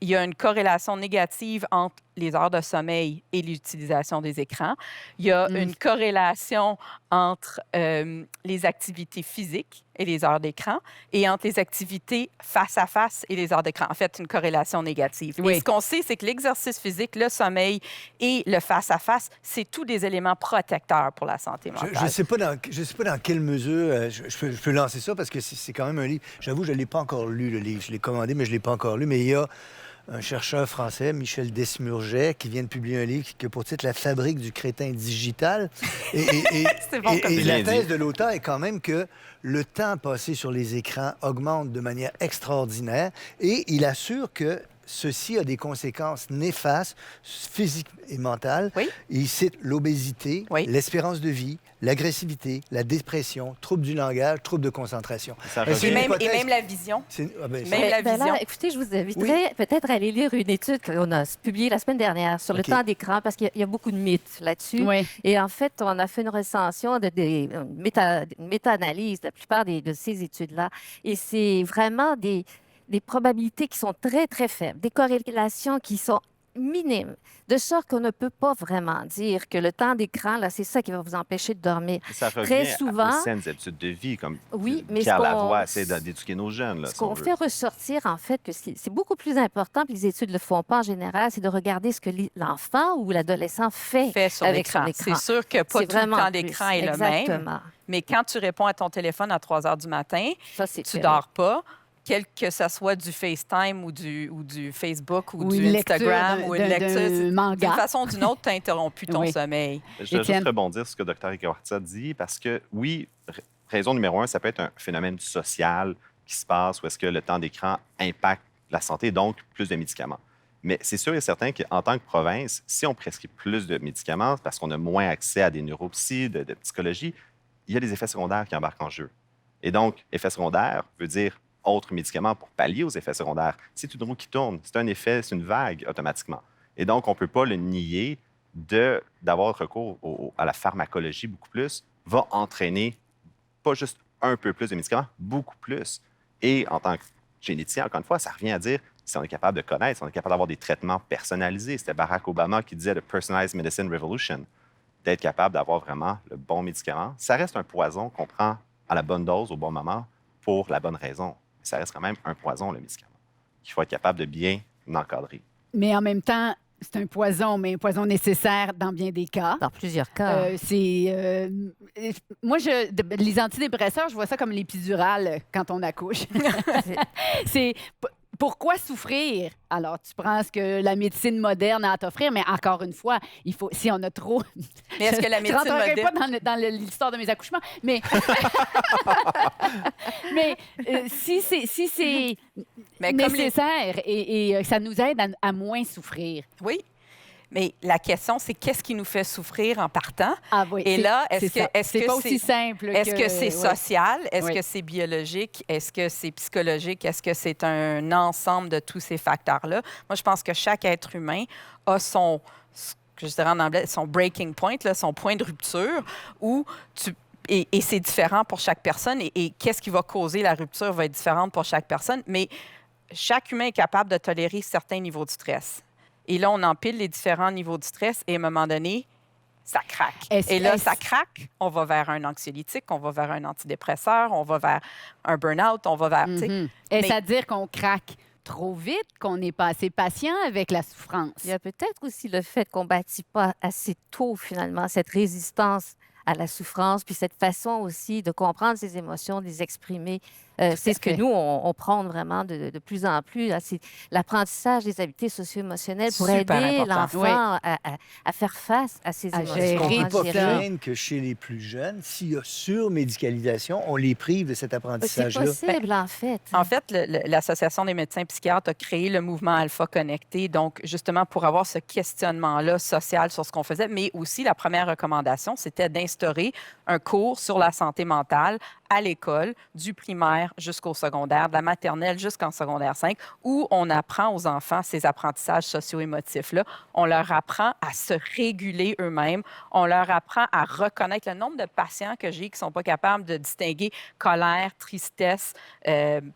S3: il y a une corrélation négative entre les heures de sommeil et l'utilisation des écrans. Il y a une corrélation entre les activités physiques et les heures d'écran et entre les activités face à face et les heures d'écran. En fait, une corrélation négative.
S1: Oui.
S3: Et ce qu'on sait, c'est que l'exercice physique, le sommeil et le face à face, c'est tous des éléments protecteurs pour la santé mentale.
S5: Je ne sais pas dans quelle mesure je peux lancer ça parce que c'est quand même un livre. J'avoue, je ne l'ai pas encore lu, le livre. Je l'ai commandé, mais je ne l'ai pas encore lu. Mais il y a un chercheur français, Michel Desmurget, qui vient de publier un livre qui a pour titre « La fabrique du crétin digital ».
S3: C'est bon comme
S5: Et
S4: bien
S5: la
S4: dit.
S5: thèse de l'auteur est quand même que le temps passé sur les écrans augmente de manière extraordinaire et il assure que ceci a des conséquences néfastes physiques et mentales.
S3: Oui.
S5: Il cite l'obésité,
S3: Oui.
S5: l'espérance de vie, l'agressivité, la dépression, troubles du langage, troubles de concentration.
S4: Ça
S5: Mais
S4: revient-
S5: c'est une
S3: Et
S5: hypothèse-
S3: même la vision.
S5: ben,
S3: Même la
S2: Ben là,
S3: vision.
S2: écoutez, je vous inviterais peut-être à aller lire une étude qu'on a publiée la semaine dernière sur le
S5: OK.
S2: temps d'écran, parce qu'il y a beaucoup de mythes là-dessus.
S1: Oui.
S2: Et en fait, on a fait une recension une méta-analyse de la plupart de ces études-là. Et c'est vraiment des probabilités qui sont très, très faibles, des corrélations qui sont minimes, de sorte qu'on ne peut pas vraiment dire que le temps d'écran, là, c'est ça qui va vous empêcher de dormir.
S4: Ça revient
S2: Très souvent-
S4: aux saines habitudes de vie, comme
S2: Oui, mais
S4: Pierre
S2: ce qu'on-
S4: Lavoie essaie d'éduquer nos jeunes. Là,
S2: Ce
S4: si on
S2: qu'on
S4: veut.
S2: fait ressortir, en fait, que c'est beaucoup plus important, puis les études ne le font pas en général, c'est de regarder ce que l'enfant ou l'adolescent fait.
S3: Fait sur
S2: avec son
S3: l'écran.
S2: écran.
S3: C'est sûr que pas
S2: C'est
S3: tout le
S2: vraiment
S3: temps
S2: plus.
S3: d'écran est le même.
S2: Exactement.
S3: Mais quand tu réponds à ton téléphone à 3 heures du matin,
S2: Ça, c'est
S3: tu
S2: terrible.
S3: dors pas, quel que ce soit du FaceTime ou du Facebook ou
S1: Ou
S3: du
S1: une lecture
S3: Instagram ou une lecture, d'une
S1: manga.
S3: façon ou d'une autre, tu as interrompu ton
S1: Oui.
S3: sommeil.
S4: Je vais
S1: Étienne.
S4: juste rebondir sur ce que Dr. Ikawartza dit, parce que oui, raison numéro un, ça peut être un phénomène social qui se passe où est-ce que le temps d'écran impacte la santé, donc plus de médicaments. Mais c'est sûr et certain qu'en tant que province, si on prescrit plus de médicaments parce qu'on a moins accès à des neuropsy, de psychologie, il y a des effets secondaires qui embarquent en jeu. Et donc, effet secondaire veut dire autres médicaments pour pallier aux effets secondaires. C'est une roue qui tourne, c'est un effet, c'est une vague automatiquement. Et donc, on ne peut pas le nier d'avoir recours à la pharmacologie beaucoup plus, va entraîner pas juste un peu plus de médicaments, beaucoup plus. Et en tant que généticien, encore une fois, ça revient à dire si on est capable de connaître, si on est capable d'avoir des traitements personnalisés. C'était Barack Obama qui disait « the personalized medicine revolution », d'être capable d'avoir vraiment le bon médicament. Ça reste un poison qu'on prend à la bonne dose, au bon moment, pour la bonne raison. Mais ça reste quand même un poison, le médicament, qu'il faut être capable de bien l'encadrer.
S1: Mais en même temps, c'est un poison, mais un poison nécessaire dans bien des cas.
S2: Dans plusieurs cas.
S1: Moi, les antidépresseurs, je vois ça comme l'épidural quand on accouche. C'est pourquoi souffrir? Alors, tu prends ce que la médecine moderne a à t'offrir, mais encore une fois, il faut, si on a trop...
S3: Mais est-ce que la
S1: Je
S3: médecine
S1: rentrerai
S3: moderne...
S1: pas dans l'histoire de mes accouchements, mais, mais si c'est
S3: Mais comme les-
S1: nécessaire et ça nous aide à moins souffrir.
S3: Oui. Mais la question, c'est qu'est-ce qui nous fait souffrir en partant?
S1: Ah oui,
S3: Et là, est-ce que
S1: c'est pas aussi simple
S3: Est-ce que c'est
S1: ouais.
S3: social? Est-ce
S1: Oui.
S3: que c'est biologique? Est-ce que c'est psychologique? Est-ce que c'est un ensemble de tous ces facteurs-là? Moi, je pense que chaque être humain a son, ce que je dirais en anglais, son breaking point, là, son point de rupture, où et c'est différent pour chaque personne. Et qu'est-ce qui va causer la rupture va être différente pour chaque personne. Mais chaque humain est capable de tolérer certains niveaux de stress. Et là, on empile les différents niveaux de stress et à un moment donné, ça craque. Et là, ça craque, on va vers un anxiolytique, on va vers un antidépresseur, on va vers un burn-out, on va vers... tu sais.
S1: Mhm. Est-ce
S3: Mais-
S1: à dire qu'on craque trop vite, qu'on n'est pas assez patient avec la souffrance?
S2: Il y a peut-être aussi le fait qu'on ne bâtit pas assez tôt, finalement, cette résistance à la souffrance, puis cette façon aussi de comprendre ses émotions, de les exprimer. C'est ce que
S1: fait.
S2: nous, on prône vraiment de plus en plus. Là. C'est l'apprentissage des habiletés socio-émotionnelles pour
S3: Super
S2: aider
S3: important.
S2: l'enfant à faire face à ses
S1: À
S2: émotions.
S1: gérer
S5: On ne
S2: à
S5: peut pas
S2: gérer.
S5: craindre que chez les plus jeunes, s'il y a surmédicalisation, on les prive de cet
S2: C'est
S5: apprentissage-là.
S2: possible, en fait.
S3: En fait, l'Association des médecins psychiatres a créé le mouvement Alpha Connecté, donc justement pour avoir ce questionnement-là social sur ce qu'on faisait, mais aussi la première recommandation, c'était d'instaurer un cours sur la santé mentale à l'école, du primaire jusqu'au secondaire, de la maternelle jusqu'en secondaire 5, où on apprend aux enfants ces apprentissages socio-émotifs-là. On leur apprend à se réguler eux-mêmes. On leur apprend à reconnaître le nombre de patients que j'ai qui ne sont pas capables de distinguer colère, tristesse,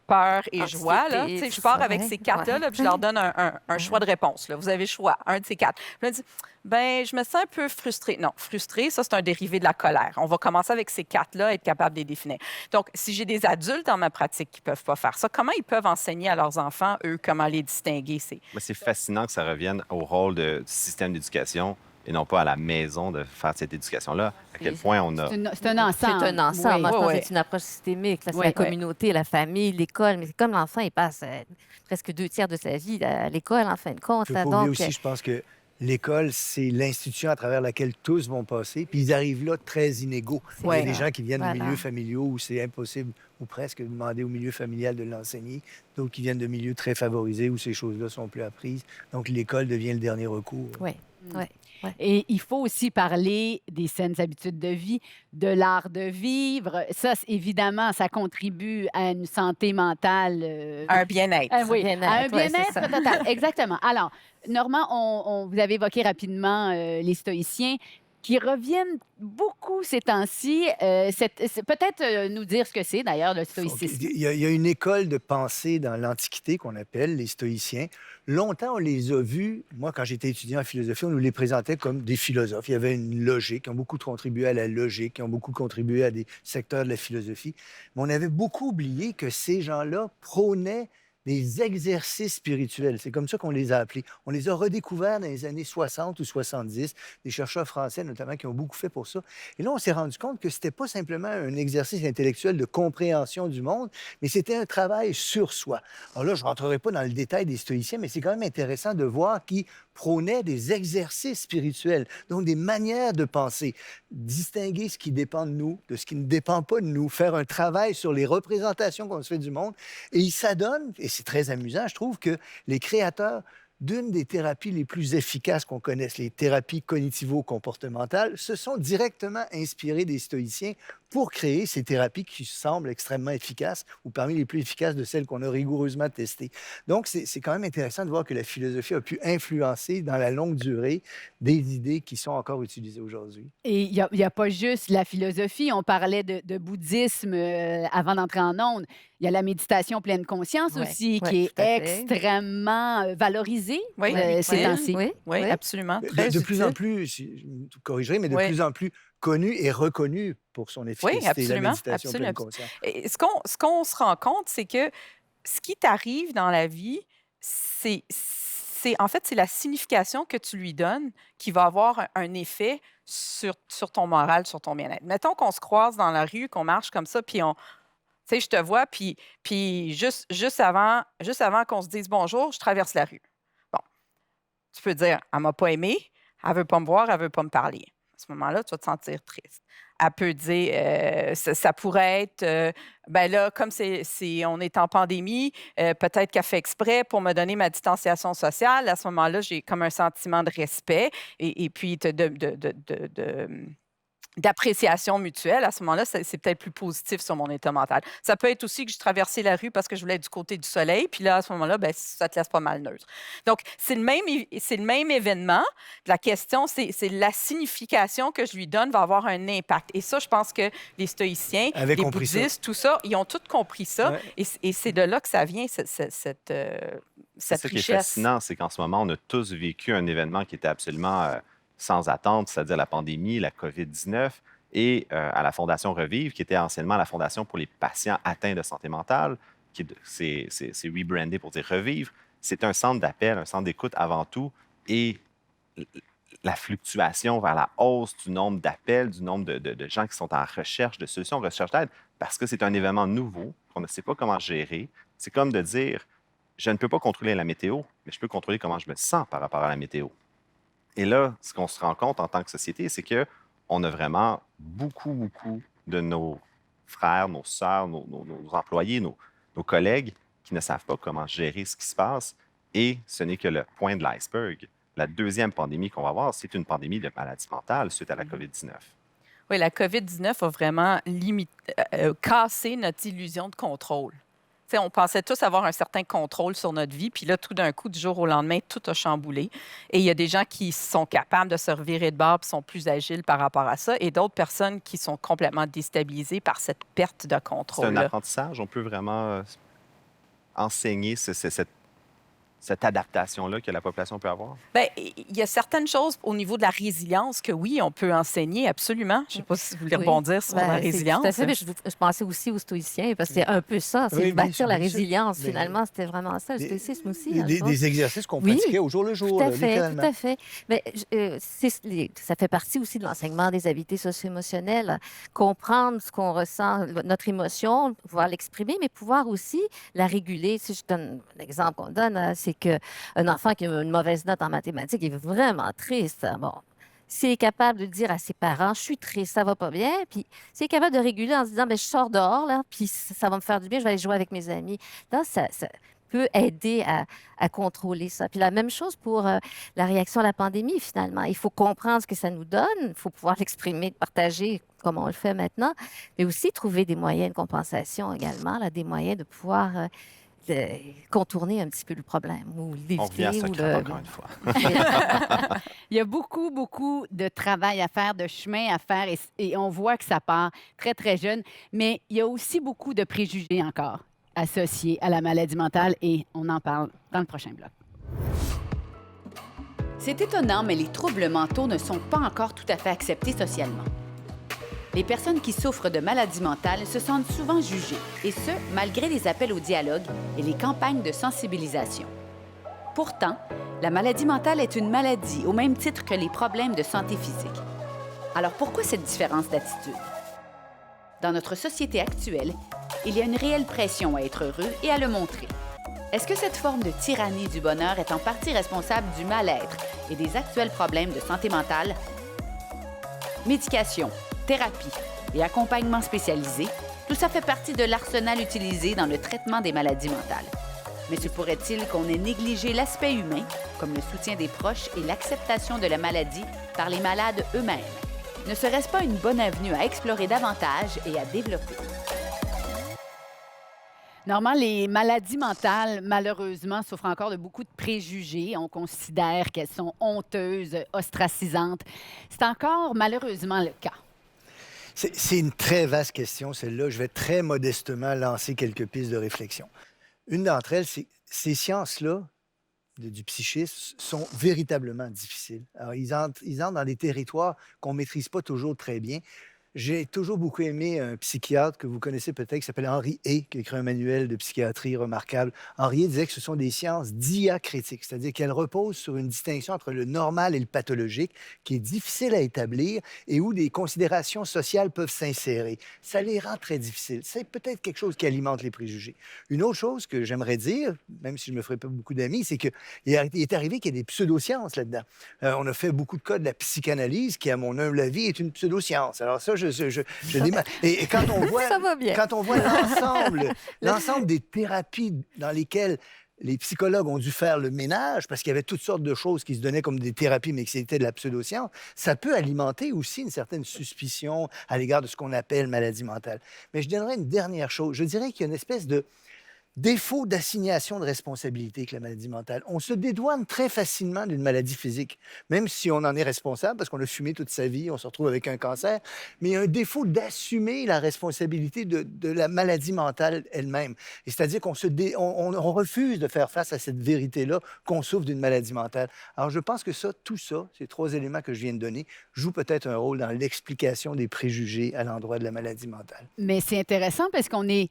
S3: peur et joie. Là. Tu sais, je pars avec ces quatre-là, là, puis je leur donne un choix de réponse. Là. Vous avez le choix, un de ces quatre. Puis là, je dis, ben, je me sens un peu frustrée. Non, frustrée, ça, c'est un dérivé de la colère. On va commencer avec ces quatre-là, être capable de les définir. Donc, si j'ai des adultes dans ma pratique qui ne peuvent pas faire ça, comment ils peuvent enseigner à leurs enfants, eux, comment les distinguer?
S4: C'est fascinant que ça revienne au rôle du système d'éducation et non pas à la maison de faire cette éducation-là. À quel point on a...
S1: C'est un ensemble.
S2: C'est un ensemble.
S1: Oui.
S2: Moi, je
S3: Oui,
S2: pense
S3: oui.
S2: que c'est une approche systémique. Là, c'est
S1: Oui.
S2: la communauté, la famille, l'école. Mais c'est comme l'enfant, il passe presque 2 tiers de sa vie à l'école, en fin de compte.
S5: Il ne
S2: Là.
S5: faut pas oublier
S2: Donc,
S5: aussi, je pense que l'école, c'est l'institution à travers laquelle tous vont passer, puis ils arrivent là très inégaux. Il y a
S3: Ouais.
S5: des gens qui viennent de
S2: Voilà.
S5: milieux familiaux où c'est impossible ou presque de demander au milieu familial de l'enseigner, d'autres qui viennent de milieux très favorisés où ces choses-là sont plus apprises. Donc, l'école devient le dernier recours.
S2: Oui,
S1: Mm.
S2: oui.
S1: Et il faut aussi parler des saines habitudes de vie, de l'art de vivre. Ça, évidemment, ça contribue à une santé mentale.
S3: Un bien-être.
S1: Oui,
S2: bien-être,
S1: à un
S2: ouais, c'est
S1: bien-être
S2: ça.
S1: total. Exactement. Alors, Normand, vous avez évoqué rapidement les stoïciens qui reviennent beaucoup ces temps-ci. Peut-être nous dire ce que c'est, d'ailleurs, le
S5: OK.
S1: stoïcisme.
S5: Il y a une école de pensée dans l'Antiquité qu'on appelle les stoïciens. Longtemps, on les a vus, moi, quand j'étais étudiant en philosophie, on nous les présentait comme des philosophes. Il y avait une logique, qui ont beaucoup contribué à la logique, qui ont beaucoup contribué à des secteurs de la philosophie. Mais on avait beaucoup oublié que ces gens-là prônaient des exercices spirituels. C'est comme ça qu'on les a appelés. On les a redécouverts dans les années 60 ou 70, des chercheurs français notamment qui ont beaucoup fait pour ça. Et là, on s'est rendu compte que c'était pas simplement un exercice intellectuel de compréhension du monde, mais c'était un travail sur soi. Alors là, je ne rentrerai pas dans le détail des stoïciens, mais c'est quand même intéressant de voir qu'ils prônaient des exercices spirituels, donc des manières de penser, distinguer ce qui dépend de nous de ce qui ne dépend pas de nous, faire un travail sur les représentations qu'on se fait du monde. Et il s'adonne, et c'est très amusant, je trouve, que les créateurs d'une des thérapies les plus efficaces qu'on connaisse, les thérapies cognitivo-comportementales, se sont directement inspirés des stoïciens pour créer ces thérapies qui semblent extrêmement efficaces ou parmi les plus efficaces de celles qu'on a rigoureusement testées. Donc, c'est quand même intéressant de voir que la philosophie a pu influencer dans la longue durée des idées qui sont encore utilisées aujourd'hui.
S1: Et il y a pas juste la philosophie. On parlait de bouddhisme avant d'entrer en ondes. Il y a la méditation pleine conscience
S2: Ouais,
S1: aussi,
S2: ouais,
S1: qui est
S2: tout à fait.
S1: extrêmement valorisée
S3: Oui,
S1: ces
S3: oui.
S1: temps-ci.
S2: Oui,
S3: Oui,
S2: oui.
S3: absolument.
S5: De,
S3: Très
S5: de plus en
S3: utile.
S5: plus, je me corrigerai, mais de
S3: Oui.
S5: plus en plus connu et reconnu pour son
S3: Oui,
S5: efficacité, la
S3: absolument.
S5: méditation pleine
S3: Absolument.
S5: conscience.
S3: Et ce qu'on se rend compte, c'est que ce qui t'arrive dans la vie, en fait, c'est la signification que tu lui donnes qui va avoir un effet sur ton moral, sur ton bien-être. Mettons qu'on se croise dans la rue, qu'on marche comme ça, puis tu sais, je te vois, puis juste avant qu'on se dise bonjour, je traverse la rue. Bon, tu peux dire, elle m'a pas aimé, elle veut pas me voir, elle veut pas me parler. À ce moment-là, tu vas te sentir triste. Elle peut dire, ça pourrait être, ben là, comme on est en pandémie, peut-être qu'elle fait exprès pour me donner ma distanciation sociale. À ce moment-là, j'ai comme un sentiment de respect et puis d'appréciation mutuelle. À ce moment-là, c'est peut-être plus positif sur mon état mental. Ça peut être aussi que je traversais la rue parce que je voulais être du côté du soleil, puis là, à ce moment-là, ben, ça te laisse pas mal neutre. Donc, c'est le même événement. La question, c'est la signification que je lui donne va avoir un impact. Et ça, je pense que les stoïciens,
S5: Avaient
S3: les
S5: compris ça.
S3: bouddhistes, tout ça, ils ont tous compris ça.
S5: Ouais.
S3: Et c'est de là que ça vient, cette
S4: C'est ça qui est
S3: richesse.
S4: fascinant, c'est qu'en ce moment, on a tous vécu un événement qui était absolument sans attente, c'est-à-dire la pandémie, la COVID-19, et à la Fondation Revive, qui était anciennement la Fondation pour les patients atteints de santé mentale, c'est rebrandé pour dire Revive. C'est un centre d'appel, un centre d'écoute avant tout, et la fluctuation vers la hausse du nombre d'appels, du nombre de gens qui sont en recherche de solutions, en recherche d'aide, parce que c'est un événement nouveau qu'on ne sait pas comment gérer. C'est comme de dire, je ne peux pas contrôler la météo, mais je peux contrôler comment je me sens par rapport à la météo. Et là, ce qu'on se rend compte en tant que société, c'est qu'on a vraiment beaucoup de nos frères, nos sœurs, nos employés, nos collègues qui ne savent pas comment gérer ce qui se passe. Et ce n'est que le point de l'iceberg. La deuxième pandémie qu'on va avoir, c'est une pandémie de maladie mentale suite à la COVID-19.
S3: Oui, la COVID-19 a vraiment cassé notre illusion de contrôle. Tu sais, on pensait tous avoir un certain contrôle sur notre vie, puis là, tout d'un coup, du jour au lendemain, tout a chamboulé. Et il y a des gens qui sont capables de se revirer de bord, puis sont plus agiles par rapport à ça, et d'autres personnes qui sont complètement déstabilisées par cette perte de
S4: C'est un
S3: contrôle.
S4: apprentissage. On peut vraiment enseigner cette adaptation-là que la population peut avoir.
S3: Bien, il y a certaines choses au niveau de la résilience que oui, on peut enseigner, absolument. Je ne sais pas si vous voulez
S2: Oui.
S3: rebondir sur la
S2: Ben,
S3: résilience.
S2: tout à fait, mais je pensais aussi aux stoïciens, parce que c'est un peu ça, c'est
S5: Oui,
S2: de
S5: bien
S2: bâtir
S5: sûr,
S2: la
S5: bien sûr.
S2: résilience.
S5: Mais-
S2: Finalement, c'était vraiment ça, le
S5: Des-
S2: stoïcisme aussi.
S5: Des,
S2: dans le
S5: des-
S2: fond.
S5: des exercices qu'on
S2: Oui,
S5: pratiquait au jour le jour,
S2: Tout à
S5: là,
S2: fait,
S5: littéralement.
S2: tout à fait. Mais ça fait partie aussi de l'enseignement des habiletés socio-émotionnelles. Comprendre ce qu'on ressent, notre émotion, pouvoir l'exprimer, mais pouvoir aussi la réguler. Si je donne l'exemple qu'on donne, c'est c'est qu'un enfant qui a une mauvaise note en mathématiques est vraiment triste. Bon, s'il est capable de dire à ses parents, je suis triste, ça va pas bien, puis s'il est capable de réguler en se disant, ben, je sors dehors, là, puis ça va me faire du bien, je vais aller jouer avec mes amis. Là, ça peut aider à contrôler ça. Puis la même chose pour la réaction à la pandémie, finalement. Il faut comprendre ce que ça nous donne, il faut pouvoir l'exprimer, le partager comme on le fait maintenant, mais aussi trouver des moyens de compensation également, là, des moyens de pouvoir de contourner un petit peu le problème ou
S4: On revient à
S2: l'éviter.
S4: Socrate encore une fois.
S1: Il y a beaucoup, beaucoup de travail à faire, de chemin à faire, et on voit que ça part très, très jeune. Mais il y a aussi beaucoup de préjugés encore associés à la maladie mentale, et on en parle dans le prochain bloc. C'est étonnant, mais les troubles mentaux ne sont pas encore tout à fait acceptés socialement. Les personnes qui souffrent de maladies mentales se sentent souvent jugées, et ce, malgré les appels au dialogue et les campagnes de sensibilisation. Pourtant, la maladie mentale est une maladie au même titre que les problèmes de santé physique. Alors pourquoi cette différence d'attitude? Dans notre société actuelle, il y a une réelle pression à être heureux et à le montrer. Est-ce que cette forme de tyrannie du bonheur est en partie responsable du mal-être et des actuels problèmes de santé mentale? Médication, thérapie et accompagnement spécialisé, tout ça fait partie de l'arsenal utilisé dans le traitement des maladies mentales. Mais se pourrait-il qu'on ait négligé l'aspect humain, comme le soutien des proches et l'acceptation de la maladie par les malades eux-mêmes? Ne serait-ce pas une bonne avenue à explorer davantage et à développer? Normand, les maladies mentales, malheureusement, souffrent encore de beaucoup de préjugés. On considère qu'elles sont honteuses, ostracisantes. C'est encore malheureusement le cas.
S5: C'est une très vaste question, celle-là. Je vais très modestement lancer quelques pistes de réflexion. Une d'entre elles, c'est ces sciences-là du psychisme sont véritablement difficiles. Alors, ils entrent dans des territoires qu'on ne maîtrise pas toujours très bien. J'ai toujours beaucoup aimé un psychiatre que vous connaissez peut-être, qui s'appelle Henri Hay, qui a écrit un manuel de psychiatrie remarquable. Henri Hay disait que ce sont des sciences diacritiques, c'est-à-dire qu'elles reposent sur une distinction entre le normal et le pathologique, qui est difficile à établir et où des considérations sociales peuvent s'insérer. Ça les rend très difficiles. C'est peut-être quelque chose qui alimente les préjugés. Une autre chose que j'aimerais dire, même si je ne me ferai pas beaucoup d'amis, c'est qu'il est arrivé qu'il y ait des pseudosciences là-dedans. On a fait beaucoup de cas de la psychanalyse, qui, à mon humble avis, est une pseudoscience. Alors ça, et quand on voit,
S2: Ça va bien.
S5: quand on voit l'ensemble des thérapies dans lesquelles les psychologues ont dû faire le ménage parce qu'il y avait toutes sortes de choses qui se donnaient comme des thérapies, mais que c'était de la pseudoscience, ça peut alimenter aussi une certaine suspicion à l'égard de ce qu'on appelle maladie mentale. Mais je donnerais une dernière chose. Je dirais qu'il y a une espèce de défaut d'assignation de responsabilité avec la maladie mentale. On se dédouane très facilement d'une maladie physique, même si on en est responsable parce qu'on a fumé toute sa vie, on se retrouve avec un cancer, mais il y a un défaut d'assumer la responsabilité de la maladie mentale elle-même. Et c'est-à-dire on refuse de faire face à cette vérité-là qu'on souffre d'une maladie mentale. Alors je pense que tout ça, ces trois éléments que je viens de donner, jouent peut-être un rôle dans l'explication des préjugés à l'endroit de la maladie mentale.
S1: Mais c'est intéressant parce qu'on est,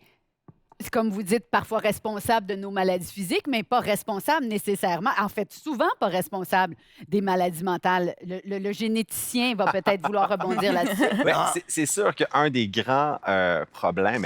S1: comme vous dites, parfois responsable de nos maladies physiques, mais pas responsable nécessairement, en fait, souvent pas responsable des maladies mentales. Le généticien va peut-être vouloir rebondir là-dessus.
S4: Ouais, c'est sûr qu'un des grands problèmes,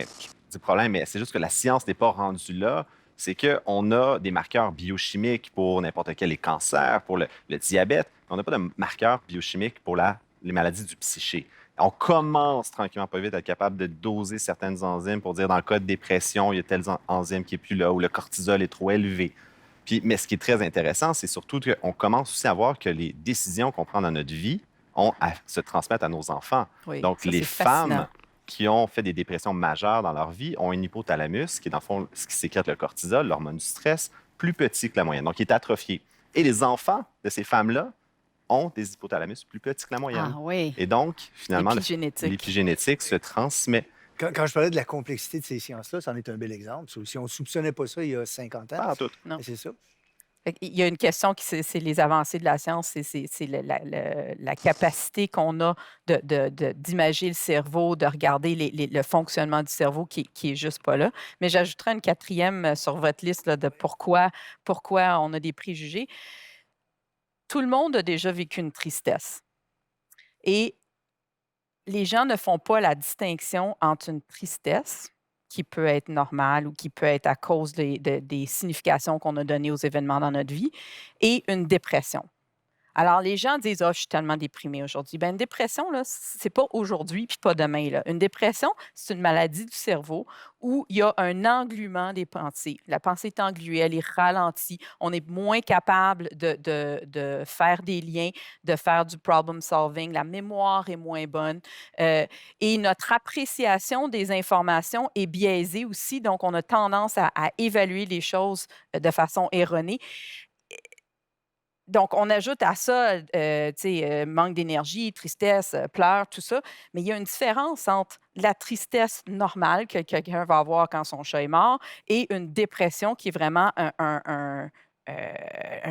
S4: mais c'est juste que la science n'est pas rendue là, c'est qu'on a des marqueurs biochimiques pour n'importe quel les cancers, pour le diabète, mais on n'a pas de marqueurs biochimiques pour les maladies du psyché. On commence tranquillement pas vite à être capable de doser certaines enzymes pour dire dans le cas de dépression, il y a telle enzyme qui n'est plus là ou le cortisol est trop élevé. Mais ce qui est très intéressant, c'est surtout qu'on commence aussi à voir que les décisions qu'on prend dans notre vie ont à se transmettre à nos enfants.
S3: Oui,
S4: Donc,
S3: ça,
S4: les
S3: c'est fascinant.
S4: femmes qui ont fait des dépressions majeures dans leur vie ont un hypothalamus, qui est dans le fond ce qui sécrète le cortisol, l'hormone du stress, plus petit que la moyenne, donc il est atrophié. Et les enfants de ces femmes-là ont des hypothalamus plus petits que la moyenne.
S1: Ah oui.
S4: Et donc, finalement,
S3: L'épigénétique
S4: se transmet.
S5: Quand je parlais de la complexité de ces sciences-là, c'en est un bel exemple. Si on ne soupçonnait pas ça il y a 50 ans,
S4: Pas en tout.
S3: Non.
S5: c'est ça.
S3: Il y a une question qui, c'est les avancées de la science, c'est la capacité qu'on a d'imager le cerveau, de regarder le fonctionnement du cerveau qui est juste pas là. Mais j'ajouterai une quatrième sur votre liste là, de pourquoi on a des préjugés. Tout le monde a déjà vécu une tristesse. Et les gens ne font pas la distinction entre une tristesse qui peut être normal ou qui peut être à cause des significations qu'on a données aux événements dans notre vie, et une dépression. Alors, les gens disent: «Ah, je suis tellement déprimé aujourd'hui». Ben, une dépression, là, c'est pas aujourd'hui puis pas demain, là. Une dépression, c'est une maladie du cerveau où il y a un engluement des pensées. La pensée est engluée, elle est ralentie. On est moins capable de faire des liens, de faire du problem solving. La mémoire est moins bonne, et notre appréciation des informations est biaisée aussi. Donc, on a tendance à évaluer les choses, de façon erronée. Donc, on ajoute à ça, manque d'énergie, tristesse, pleurs, tout ça. Mais il y a une différence entre la tristesse normale que quelqu'un va avoir quand son chat est mort et une dépression qui est vraiment un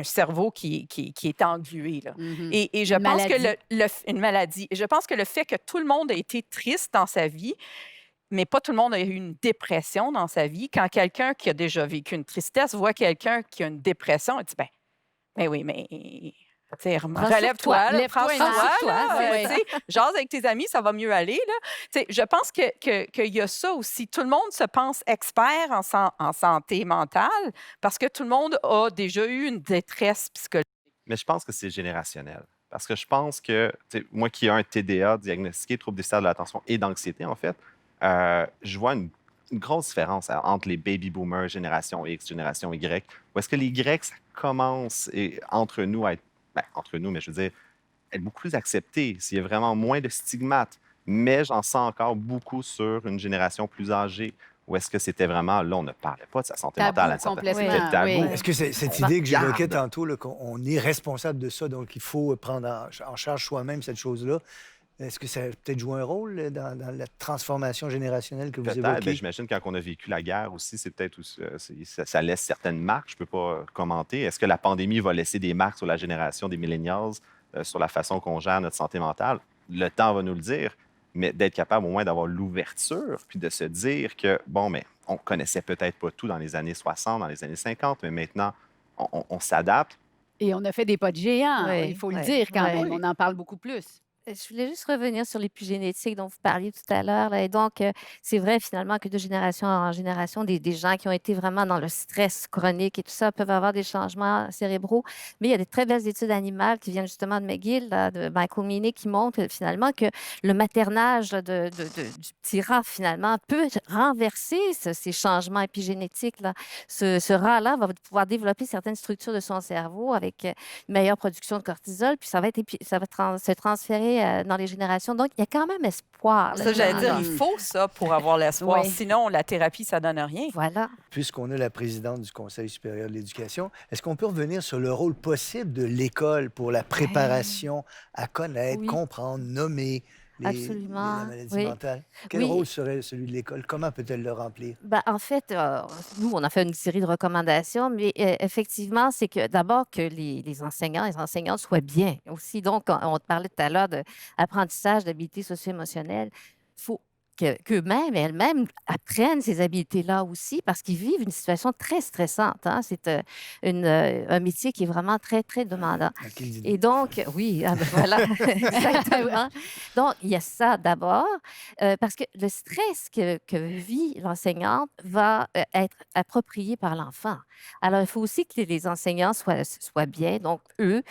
S3: cerveau qui est englué, là.
S1: Mhm.
S3: Et je
S1: Une
S3: pense que
S1: maladie.
S3: une maladie. Et je pense que le fait que tout le monde a été triste dans sa vie, mais pas tout le monde a eu une dépression dans sa vie. Quand quelqu'un qui a déjà vécu une tristesse voit quelqu'un qui a une dépression, il dit: «Ben oui, mais tu sais,
S2: Prends sur toi,
S3: relève-toi, là, prends
S1: lève-toi et
S3: sur
S1: marche
S3: toi,
S1: sur toi,
S3: là,
S1: ouais.
S3: tu sais, jase avec tes amis, ça va mieux aller, là». Tu sais, je pense qu'il y a ça aussi. Tout le monde se pense expert en santé mentale parce que tout le monde a déjà eu une détresse psychologique.
S4: Mais je pense que c'est générationnel. Parce que je pense que, tu sais, moi qui ai un TDA diagnostiqué, trouble déficitaire de l'attention et d'anxiété, en fait, je vois une grosse différence entre les baby boomers, génération X, génération Y, où est-ce que les Y, ça commence entre nous à être, ben, entre nous, mais je veux dire, être beaucoup plus accepté, s'il y a vraiment moins de stigmates. Mais j'en sens encore beaucoup sur une génération plus âgée, où est-ce que c'était vraiment, là, on ne parlait pas de sa santé mentale.
S1: Tabou complètement,
S4: C'était tabou.
S1: oui.
S5: Est-ce que cette
S4: On en
S5: idée que j'évoquais
S4: regarde.
S5: tantôt, là, qu'on est responsable de ça, donc il faut prendre en charge soi-même cette chose-là, est-ce que ça a peut-être joué un rôle dans la transformation générationnelle que vous
S4: Peut-être, ben,
S5: évoquez?
S4: j'imagine quand on a vécu la guerre aussi, c'est peut-être aussi, ça laisse certaines marques. Je ne peux pas commenter. Est-ce que la pandémie va laisser des marques sur la génération des millennials, sur la façon qu'on gère notre santé mentale? Le temps va nous le dire, mais d'être capable au moins d'avoir l'ouverture, puis de se dire que, bon, mais on connaissait peut-être pas tout dans les années 60, dans les années 50, mais maintenant, on s'adapte.
S1: Et on a fait des pas de géant, il
S2: Oui,
S1: faut le
S2: oui,
S1: dire quand
S2: oui.
S1: même. On en parle beaucoup plus.
S2: Je voulais juste revenir sur l'épigénétique dont vous parliez tout à l'heure, là. Et donc, c'est vrai finalement que de génération en génération, des gens qui ont été vraiment dans le stress chronique et tout ça peuvent avoir des changements cérébraux. Mais il y a des très belles études animales qui viennent justement de McGill, là, de Michael Meaney, qui montrent finalement que le maternage du petit rat, finalement, peut renverser ces changements épigénétiques, là. Ce rat-là va pouvoir développer certaines structures de son cerveau avec une meilleure production de cortisol, puis ça va, se transférer dans les générations. Donc, il y a quand même espoir
S3: Ça, j'allais dire,
S2: là-dedans, là.
S3: il faut ça pour avoir l'espoir.
S1: Oui.
S3: Sinon, la thérapie, ça donne rien.
S2: Voilà.
S5: Puisqu'on a la présidente du Conseil supérieur de l'éducation, est-ce qu'on peut revenir sur le rôle possible de l'école pour la préparation à connaître,
S2: Oui,
S5: comprendre, nommer la
S2: absolument.
S5: maladie
S2: Oui,
S5: mentale? Quel
S2: oui.
S5: rôle serait celui de l'école? Comment peut-elle le remplir?
S2: Ben, en fait, nous, on a fait une série de recommandations, mais effectivement, c'est que d'abord que les enseignants, les enseignantes soient bien aussi. Donc, on te parlait tout à l'heure d'apprentissage d'habiletés socio-émotionnelles. Il faut qu'eux-mêmes et elles-mêmes apprennent ces habiletés-là aussi parce qu'ils vivent une situation très stressante, hein. C'est un métier qui est vraiment très, très demandant.
S5: À qui le dites-vous?
S2: Et donc, oui, ah ben voilà, exactement. Donc, il y a ça d'abord, parce que le stress que vit l'enseignante va être approprié par l'enfant. Alors, il faut aussi que les enseignants soient bien. Donc, eux,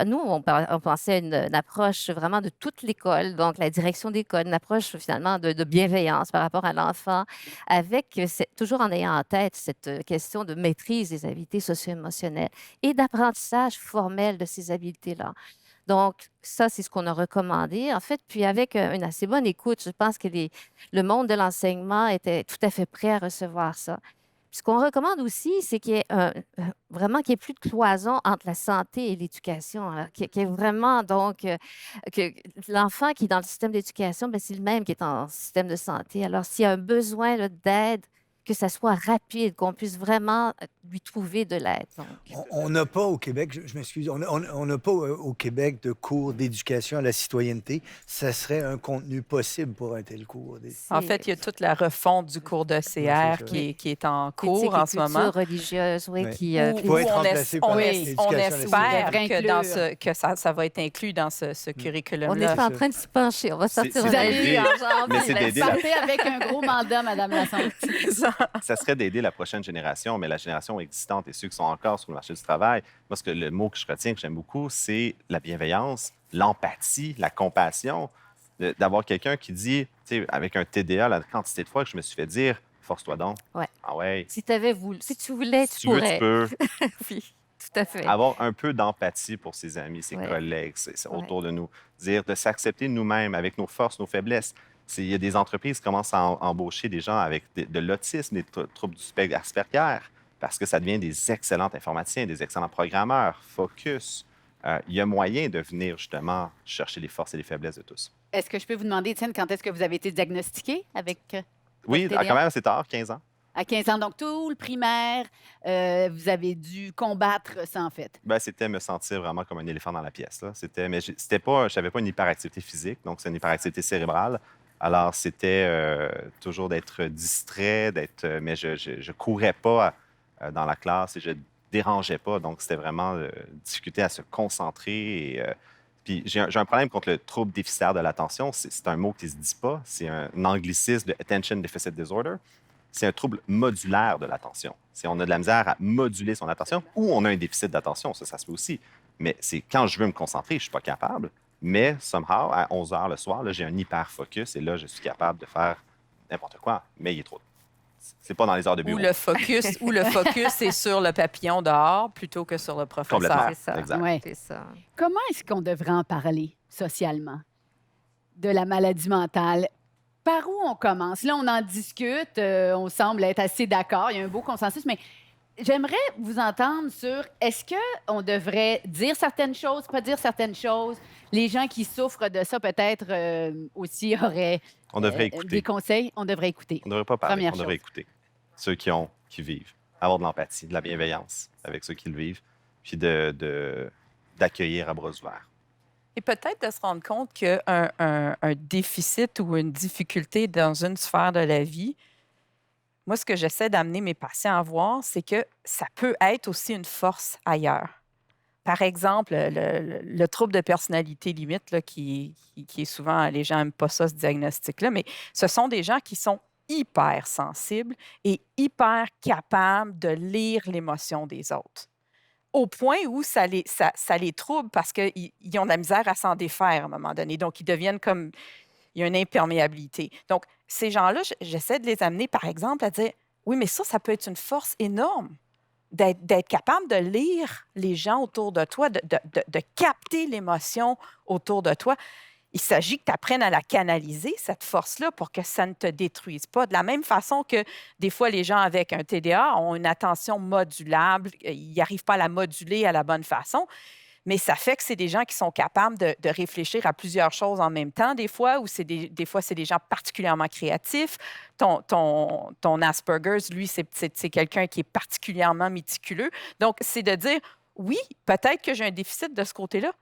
S2: nous, on pensait à une approche vraiment de toute l'école, donc la direction d'école, une approche finalement de bienveillance par rapport à l'enfant, avec toujours en ayant en tête cette question de maîtrise des habiletés socio-émotionnelles et d'apprentissage formel de ces habiletés-là. Donc, ça, c'est ce qu'on a recommandé, en fait. Puis, avec une assez bonne écoute, je pense que le monde de l'enseignement était tout à fait prêt à recevoir ça. Puis, ce qu'on recommande aussi, c'est qu'il y ait vraiment qu'il y ait plus de cloison entre la santé et l'éducation, là. Qu'il y ait vraiment, donc, que l'enfant qui est dans le système d'éducation, ben, c'est le même qui est en système de santé. Alors, s'il y a un besoin là, d'aide, que ça soit rapide, qu'on puisse vraiment lui trouver de l'aide. Donc,
S5: On n'a pas au Québec, je m'excuse, on n'a pas au Québec de cours d'éducation à la citoyenneté. Ça serait un contenu possible pour un tel cours.
S3: En
S2: c'est
S3: fait, il y a toute la refonte du cours de
S5: Ouais,
S3: CR
S5: c'est ça.
S3: qui est en
S2: éthique
S3: cours
S2: et
S3: en ce moment.
S2: culture religieuse, oui,
S5: Ouais.
S2: qui,
S3: Où,
S5: Qui pourrait
S3: où
S5: être
S3: on,
S5: remplacé par
S3: on
S5: l'éducation à la
S3: espère
S1: citoyenneté.
S3: que, dans
S1: Inclure.
S3: que ça va être inclus dans ce
S2: on
S3: curriculum-là.
S2: est
S5: C'est
S2: en
S5: ça.
S2: train de s'y pencher. On va
S4: C'est-
S2: sortir
S4: c'est
S1: Vous
S2: un
S1: allez,
S4: d'aider,
S2: avis en janvier
S4: mais c'est
S2: là-dessus.
S4: d'aider la
S1: partez avec un gros mandat, Madame Lassonde.
S4: ça serait d'aider la prochaine génération, mais la génération existante et ceux qui sont encore sur le marché du travail, moi, le mot que je retiens, que j'aime beaucoup, c'est la bienveillance, l'empathie, la compassion. D'avoir quelqu'un qui dit, tu sais, avec un TDA, la quantité de fois que je me suis fait dire, force-toi donc.
S2: Ouais.
S4: Ah ouais.
S2: Si tu voulais,
S4: Si
S2: tu
S4: tu veux, tu
S2: pourrais.
S4: peux.
S2: Oui, tout à fait.
S4: Avoir un peu d'empathie pour ses amis, ses
S2: Ouais.
S4: collègues, c'est
S2: Ouais.
S4: autour de nous. Dire de s'accepter nous-mêmes avec nos forces, nos faiblesses. Il y a des entreprises qui commencent à embaucher des gens avec de l'autisme, des troubles du spectre Asperger, parce que ça devient des excellents informaticiens, des excellents programmeurs, focus. Il y a moyen de venir justement chercher les forces et les faiblesses de tous.
S1: Est-ce que je peux vous demander, Étienne, quand est-ce que vous avez été diagnostiqué avec
S4: Oui,
S1: votre TDA?
S4: quand même assez tard, 15 ans.
S1: À 15 ans, donc tout le primaire, vous avez dû combattre ça, en fait.
S4: Ben, c'était me sentir vraiment comme un éléphant dans la pièce. Là. Mais c'était pas, je n'avais pas une hyperactivité physique, donc c'est une hyperactivité cérébrale. Alors, c'était toujours d'être distrait, mais je courais pas dans la classe et je dérangeais pas. Donc, c'était vraiment difficulté à se concentrer. Puis, j'ai un problème contre le trouble déficitaire de l'attention. C'est un mot qui se dit pas. C'est un anglicisme de Attention Deficit Disorder. C'est un trouble modulaire de l'attention. On a de la misère à moduler son attention ou on a un déficit d'attention, ça se fait aussi. Mais c'est quand je veux me concentrer, je ne suis pas capable. Mais, somehow, à 11 heures le soir, là, j'ai un hyper-focus et là, je suis capable de faire n'importe quoi, mais il est trop. C'est pas dans les heures de
S3: Où
S4: bureau.
S3: le focus est sur le papillon dehors plutôt que sur le professeur.
S4: Complètement.
S2: C'est ça.
S4: Exact.
S1: Ouais.
S2: C'est ça.
S1: Comment est-ce qu'on devrait en parler socialement de la maladie mentale? Par où on commence? Là, on en discute, on semble être assez d'accord, il y a un beau consensus, mais j'aimerais vous entendre sur est-ce qu'on devrait dire certaines choses, pas dire certaines choses? Les gens qui souffrent de ça, peut-être aussi auraient
S4: On devrait
S1: des
S4: écouter.
S1: conseils. On devrait écouter.
S4: On ne devrait pas parler,
S1: Première
S4: on devrait
S1: chose.
S4: écouter ceux qui vivent. Avoir de l'empathie, de la bienveillance avec ceux qui le vivent, puis d'accueillir à bras ouverts.
S3: Et peut-être de se rendre compte qu'un un déficit ou une difficulté dans une sphère de la vie, moi, ce que j'essaie d'amener mes patients à voir, c'est que ça peut être aussi une force ailleurs. Par exemple, le trouble de personnalité limite, là, qui est souvent, les gens n'aiment pas ça, ce diagnostic-là, mais ce sont des gens qui sont hyper sensibles et hyper capables de lire l'émotion des autres. Au point où ça les trouble parce qu'ils ont de la misère à s'en défaire à un moment donné. Donc, ils deviennent comme... Il y a une imperméabilité. Donc, ces gens-là, j'essaie de les amener, par exemple, à dire, oui, mais ça peut être une force énorme d'être capable de lire les gens autour de toi, de capter l'émotion autour de toi. Il s'agit que tu apprennes à la canaliser, cette force-là, pour que ça ne te détruise pas. De la même façon que des fois, les gens avec un TDA ont une attention modulable, ils n'arrivent pas à la moduler à la bonne façon, mais ça fait que c'est des gens qui sont capables de réfléchir à plusieurs choses en même temps, des fois, ou des fois, c'est des gens particulièrement créatifs. Ton Asperger's, lui, c'est quelqu'un qui est particulièrement méticuleux. Donc, c'est de dire, oui, peut-être que j'ai un déficit de ce côté-là,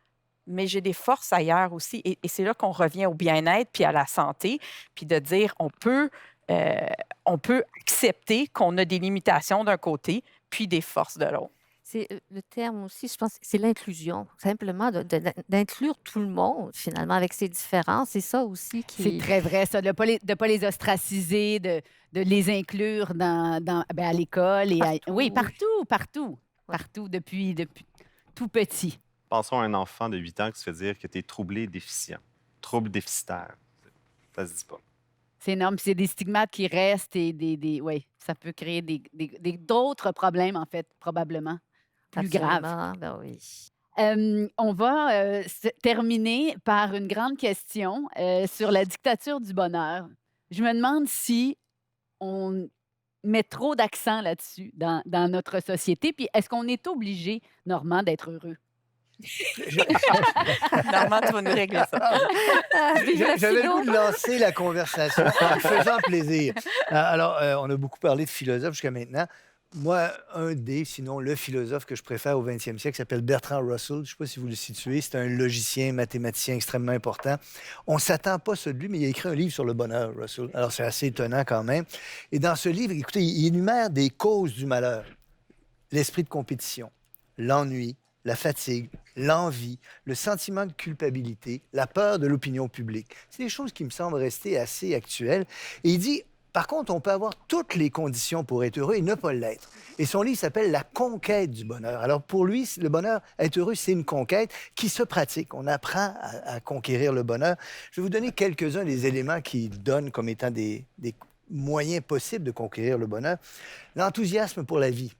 S3: mais j'ai des forces ailleurs aussi. Et c'est là qu'on revient au bien-être puis à la santé, puis de dire on peut accepter qu'on a des limitations d'un côté, puis des forces de l'autre.
S2: C'est le terme aussi, je pense, c'est l'inclusion. Simplement d'inclure tout le monde, finalement, avec ses différences. C'est ça aussi
S1: C'est
S2: qui...
S1: très vrai, ça, de ne pas les ostraciser, de les inclure à l'école. Oui, partout,
S2: Ouais.
S1: partout, depuis tout petit.
S4: Pensons à un enfant de 8 ans qui se fait dire que tu es troublé déficient, trouble déficitaire. Ça se dit pas.
S1: C'est énorme. Puis c'est des stigmates qui restent et oui, ça peut créer d'autres problèmes, en fait, probablement plus graves.
S2: Absolument, ben oui.
S1: On va terminer par une grande question sur la dictature du bonheur. Je me demande si on met trop d'accent là-dessus dans notre société. Puis est-ce qu'on est obligé, Normand, d'être heureux?
S5: Je-
S3: Normand, tu vas nous régler ça.
S2: Vive la
S5: J'avais le
S2: philo!
S5: goût de lancer la conversation en me faisant plaisir. Alors, on a beaucoup parlé de philosophes jusqu'à maintenant. Moi, un des, sinon le philosophe que je préfère au 20e siècle s'appelle Bertrand Russell. Je ne sais pas si vous le situez. C'est un logicien, mathématicien extrêmement important. On ne s'attend pas ça de lui, mais il a écrit un livre sur le bonheur, Russell. Alors, c'est assez étonnant quand même. Et dans ce livre, écoutez, il énumère des causes du malheur. L'esprit de compétition, l'ennui, la fatigue, l'envie, le sentiment de culpabilité, la peur de l'opinion publique. C'est des choses qui me semblent rester assez actuelles. Et il dit, par contre, on peut avoir toutes les conditions pour être heureux et ne pas l'être. Et son livre s'appelle La conquête du bonheur. Alors pour lui, le bonheur, être heureux, c'est une conquête qui se pratique. On apprend à conquérir le bonheur. Je vais vous donner quelques-uns des éléments qu'il donne comme étant des moyens possibles de conquérir le bonheur. L'enthousiasme pour la vie.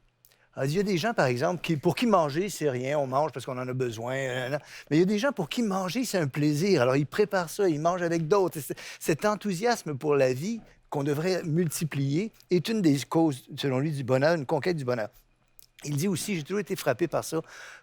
S5: Alors, il y a des gens, par exemple, pour qui manger, c'est rien, on mange parce qu'on en a besoin. Mais il y a des gens pour qui manger, c'est un plaisir. Alors, ils préparent ça, ils mangent avec d'autres. Cet enthousiasme pour la vie qu'on devrait multiplier est une des causes, selon lui, du bonheur, une conquête du bonheur. Il dit aussi, j'ai toujours été frappé par ça,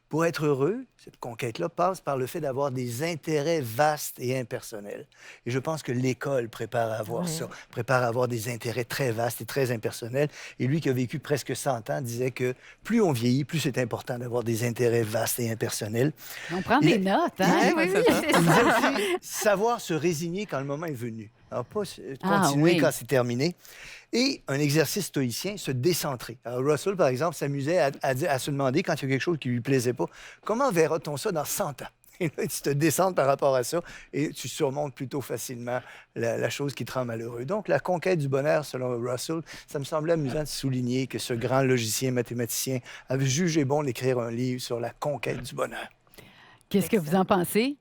S5: pour être heureux, cette conquête-là passe par le fait d'avoir des intérêts vastes et impersonnels. Et je pense que l'école prépare à avoir ça, prépare à avoir des intérêts très vastes et très impersonnels. Et lui, qui a vécu presque 100 ans, disait que plus on vieillit, plus c'est important d'avoir des intérêts vastes et impersonnels.
S1: On prend des notes, hein?
S2: Oui, oui, c'est
S5: Il
S2: ça.
S5: disait aussi savoir se résigner quand le moment est venu. Alors, pas
S1: Ah,
S5: continuer
S1: oui.
S5: quand c'est terminé. Et un exercice stoïcien, se décentrer. Alors, Russell, par exemple, s'amusait à se demander, quand il y a quelque chose qui lui plaisait pas, comment verra-t-on ça dans 100 ans? Et là, tu te décentres par rapport à ça et tu surmontes plutôt facilement la chose qui te rend malheureux. Donc, la conquête du bonheur, selon Russell, ça me semblait amusant de souligner que ce grand logicien mathématicien avait jugé bon d'écrire un livre sur la conquête du bonheur.
S1: Qu'est-ce que vous en pensez?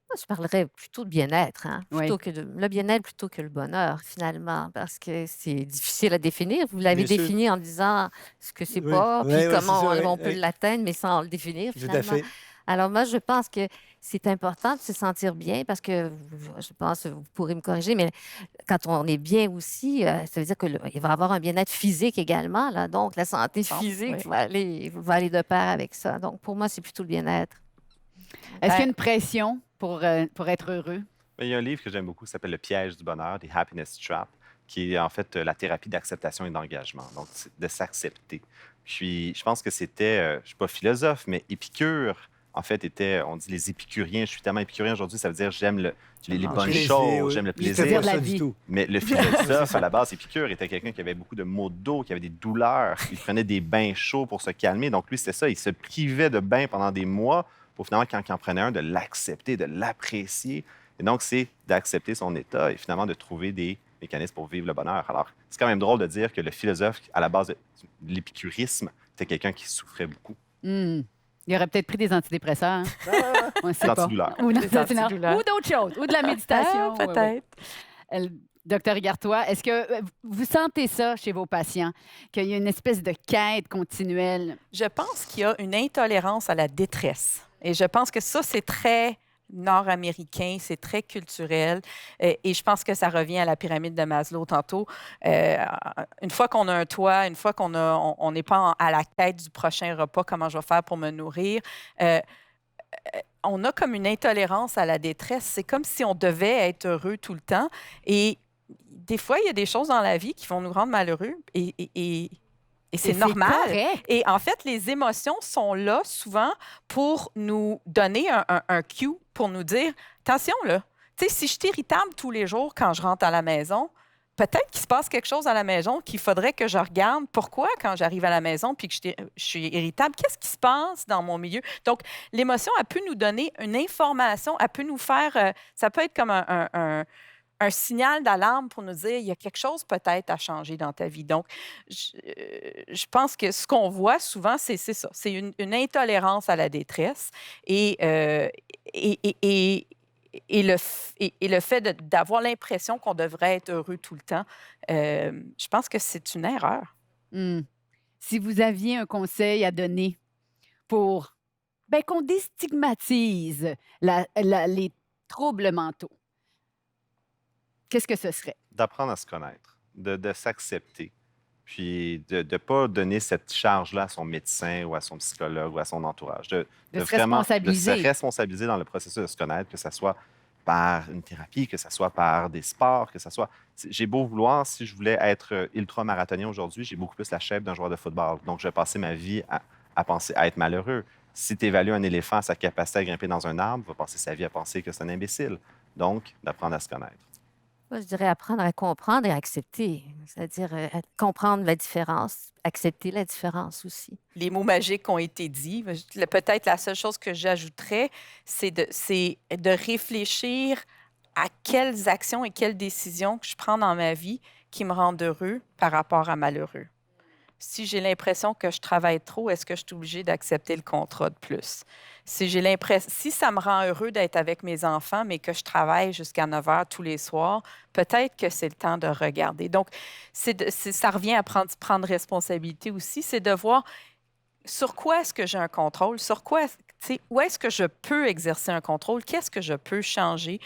S2: Moi, je parlerais plutôt de bien-être, hein,
S1: Oui.
S2: plutôt que le bien-être plutôt que le bonheur, finalement, parce que c'est difficile à définir. Vous l'avez
S5: Bien sûr.
S2: défini en disant ce que c'est
S5: Oui,
S2: pas,
S5: oui,
S2: puis
S5: oui,
S2: comment
S5: c'est ça,
S2: on
S5: oui,
S2: peut
S5: oui.
S2: l'atteindre, mais sans le définir,
S5: Tout à
S2: finalement.
S5: fait.
S2: Alors moi, je pense que c'est important de se sentir bien parce que, je pense, vous pourrez me corriger, mais quand on est bien aussi, ça veut dire qu'il va y avoir un bien-être physique également, là. Donc, la santé
S3: Bon,
S2: physique
S3: oui.
S2: va aller de pair avec ça. Donc, pour moi, c'est plutôt le bien-être.
S1: Est-ce qu'il y a
S3: Ben,
S1: une pression pour être heureux?
S4: Il y a un livre que j'aime beaucoup qui s'appelle Le piège du bonheur, The Happiness Trap, qui est en fait la thérapie d'acceptation et d'engagement, donc c'est de s'accepter. Puis je pense que c'était, je ne suis pas philosophe, mais Épicure, en fait, était, on dit les épicuriens, je suis tellement épicurien aujourd'hui, ça veut dire j'aime les
S3: Le
S4: bonnes
S5: Plaisir,
S4: choses,
S5: oui.
S4: j'aime le
S5: C'était
S4: plaisir.
S5: pas
S1: la
S5: ça
S1: vie.
S5: du tout.
S4: Mais le philosophe, à la base, Épicure, était quelqu'un qui avait beaucoup de maux de dos, qui avait des douleurs. Il prenait des bains chauds pour se calmer. Donc, lui, c'était ça. Il se privait de bains pendant des mois pour finalement, quand il en prenait un, de l'accepter, de l'apprécier. Et donc, c'est d'accepter son état et finalement de trouver des mécanismes pour vivre le bonheur. Alors, c'est quand même drôle de dire que le philosophe, à la base de l'épicurisme, c'était quelqu'un qui souffrait beaucoup.
S1: Hmm. Il aurait peut-être pris des antidépresseurs. Hein? On sait
S4: Des
S1: pas.
S4: antidouleurs.
S1: Ou,
S3: Des antidouleurs.
S1: ou d'autres choses. Ou de la méditation.
S3: Ah,
S1: Oui, oui.
S3: peut-être.
S1: Docteur Rigartois, est-ce que vous sentez ça chez vos patients, qu'il y a une espèce de quête continuelle?
S3: Je pense qu'il y a une intolérance à la détresse. Et je pense que ça, c'est très nord-américain, c'est très culturel. Et je pense que ça revient à la pyramide de Maslow tantôt. Une fois qu'on a un toit, une fois on n'est pas à la quête du prochain repas, comment je vais faire pour me nourrir, on a comme une intolérance à la détresse. C'est comme si on devait être heureux tout le temps. Et des fois, il y a des choses dans la vie qui vont nous rendre malheureux. Et c'est normal.
S1: Correct.
S3: Et en fait, les émotions sont là souvent pour nous donner un cue, pour nous dire, attention là, tu sais, si je suis irritable tous les jours quand je rentre à la maison, peut-être qu'il se passe quelque chose à la maison qu'il faudrait que je regarde. Pourquoi, quand j'arrive à la maison puis que je suis irritable, qu'est-ce qui se passe dans mon milieu? Donc, l'émotion, elle peut nous donner une information, elle peut nous faire... ça peut être comme un signal d'alarme pour nous dire il y a quelque chose peut-être à changer dans ta vie. Donc, je pense que ce qu'on voit souvent, c'est ça. C'est une intolérance à la détresse et le fait d'avoir l'impression qu'on devrait être heureux tout le temps. Je pense que c'est une erreur.
S1: Hmm. Si vous aviez un conseil à donner pour qu'on déstigmatise les troubles mentaux, qu'est-ce que ce serait?
S4: D'apprendre à se connaître, de s'accepter. puis de ne pas donner cette charge-là à son médecin ou à son psychologue ou à son entourage.
S1: De se
S4: vraiment de se
S1: responsabiliser.
S4: responsabiliser dans le processus de se connaître, que ce soit par une thérapie, que ce soit par des sports, que ce soit... J'ai beau vouloir, si je voulais être ultra-marathonien aujourd'hui, j'ai beaucoup plus la shape d'un joueur de football. Donc, je vais passer ma vie à penser à être malheureux. Si tu évalues un éléphant à sa capacité à grimper dans un arbre, il va passer sa vie à penser que c'est un imbécile. Donc, d'apprendre à se connaître.
S2: Moi, je dirais apprendre à comprendre et à accepter. C'est-à-dire comprendre la différence, accepter la différence aussi.
S3: Les mots magiques ont été dits. Peut-être la seule chose que j'ajouterais, c'est de réfléchir à quelles actions et quelles décisions que je prends dans ma vie qui me rendent heureux par rapport à malheureux. Si j'ai l'impression que je travaille trop, est-ce que je suis obligée d'accepter le contrat de plus? Si ça me rend heureux d'être avec mes enfants, mais que je travaille jusqu'à 9 heures tous les soirs, peut-être que c'est le temps de regarder. Donc, ça revient à prendre responsabilité aussi, c'est de voir sur quoi est-ce que j'ai un contrôle, où est-ce que je peux exercer un contrôle, qu'est-ce que je peux changer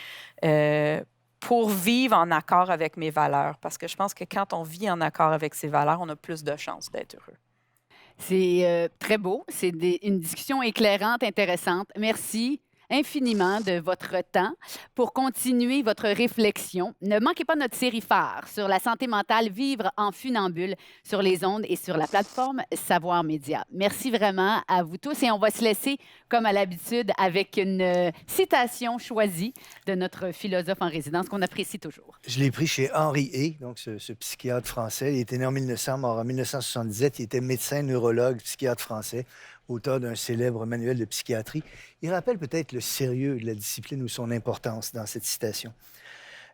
S3: pour vivre en accord avec mes valeurs. Parce que je pense que quand on vit en accord avec ses valeurs, on a plus de chances d'être heureux.
S1: C'est très beau. C'est une discussion éclairante, intéressante. Merci infiniment de votre temps pour continuer votre réflexion. Ne manquez pas notre série phare sur la santé mentale, Vivre en funambule, sur les ondes et sur la plateforme Savoir Média. Merci vraiment à vous tous et on va se laisser, comme à l'habitude, avec une citation choisie de notre philosophe en résidence qu'on apprécie toujours.
S5: Je l'ai pris chez Henri Hay, donc ce psychiatre français. Il était né en 1900, mort en 1977. Il était médecin, neurologue, psychiatre français, auteur d'un célèbre manuel de psychiatrie. Il rappelle peut-être le sérieux de la discipline ou son importance dans cette citation.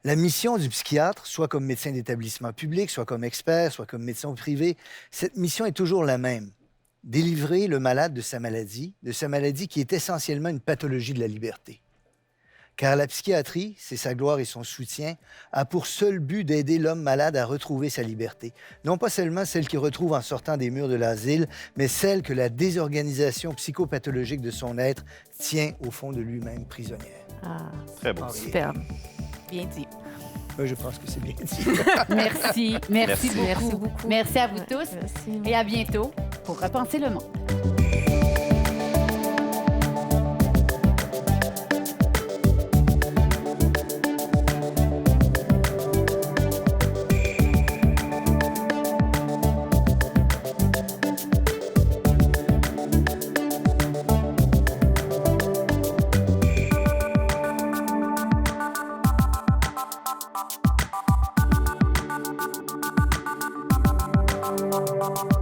S5: La mission du psychiatre, soit comme médecin d'établissement public, soit comme expert, soit comme médecin au privé, cette mission est toujours la même. Délivrer le malade de sa maladie qui est essentiellement une pathologie de la liberté. Car la psychiatrie, c'est sa gloire et son soutien, a pour seul but d'aider l'homme malade à retrouver sa liberté. Non pas seulement celle qu'il retrouve en sortant des murs de l'asile, mais celle que la désorganisation psychopathologique de son être tient au fond de lui-même prisonnière.
S2: Ah,
S4: Très beau.
S2: superbe.
S3: Bien dit.
S5: Je pense que c'est bien dit.
S1: Merci. Merci beaucoup.
S2: Merci beaucoup.
S1: Merci à vous
S2: Ouais,
S1: tous
S2: merci.
S1: et à bientôt pour Repenser le monde.
S6: Thank you.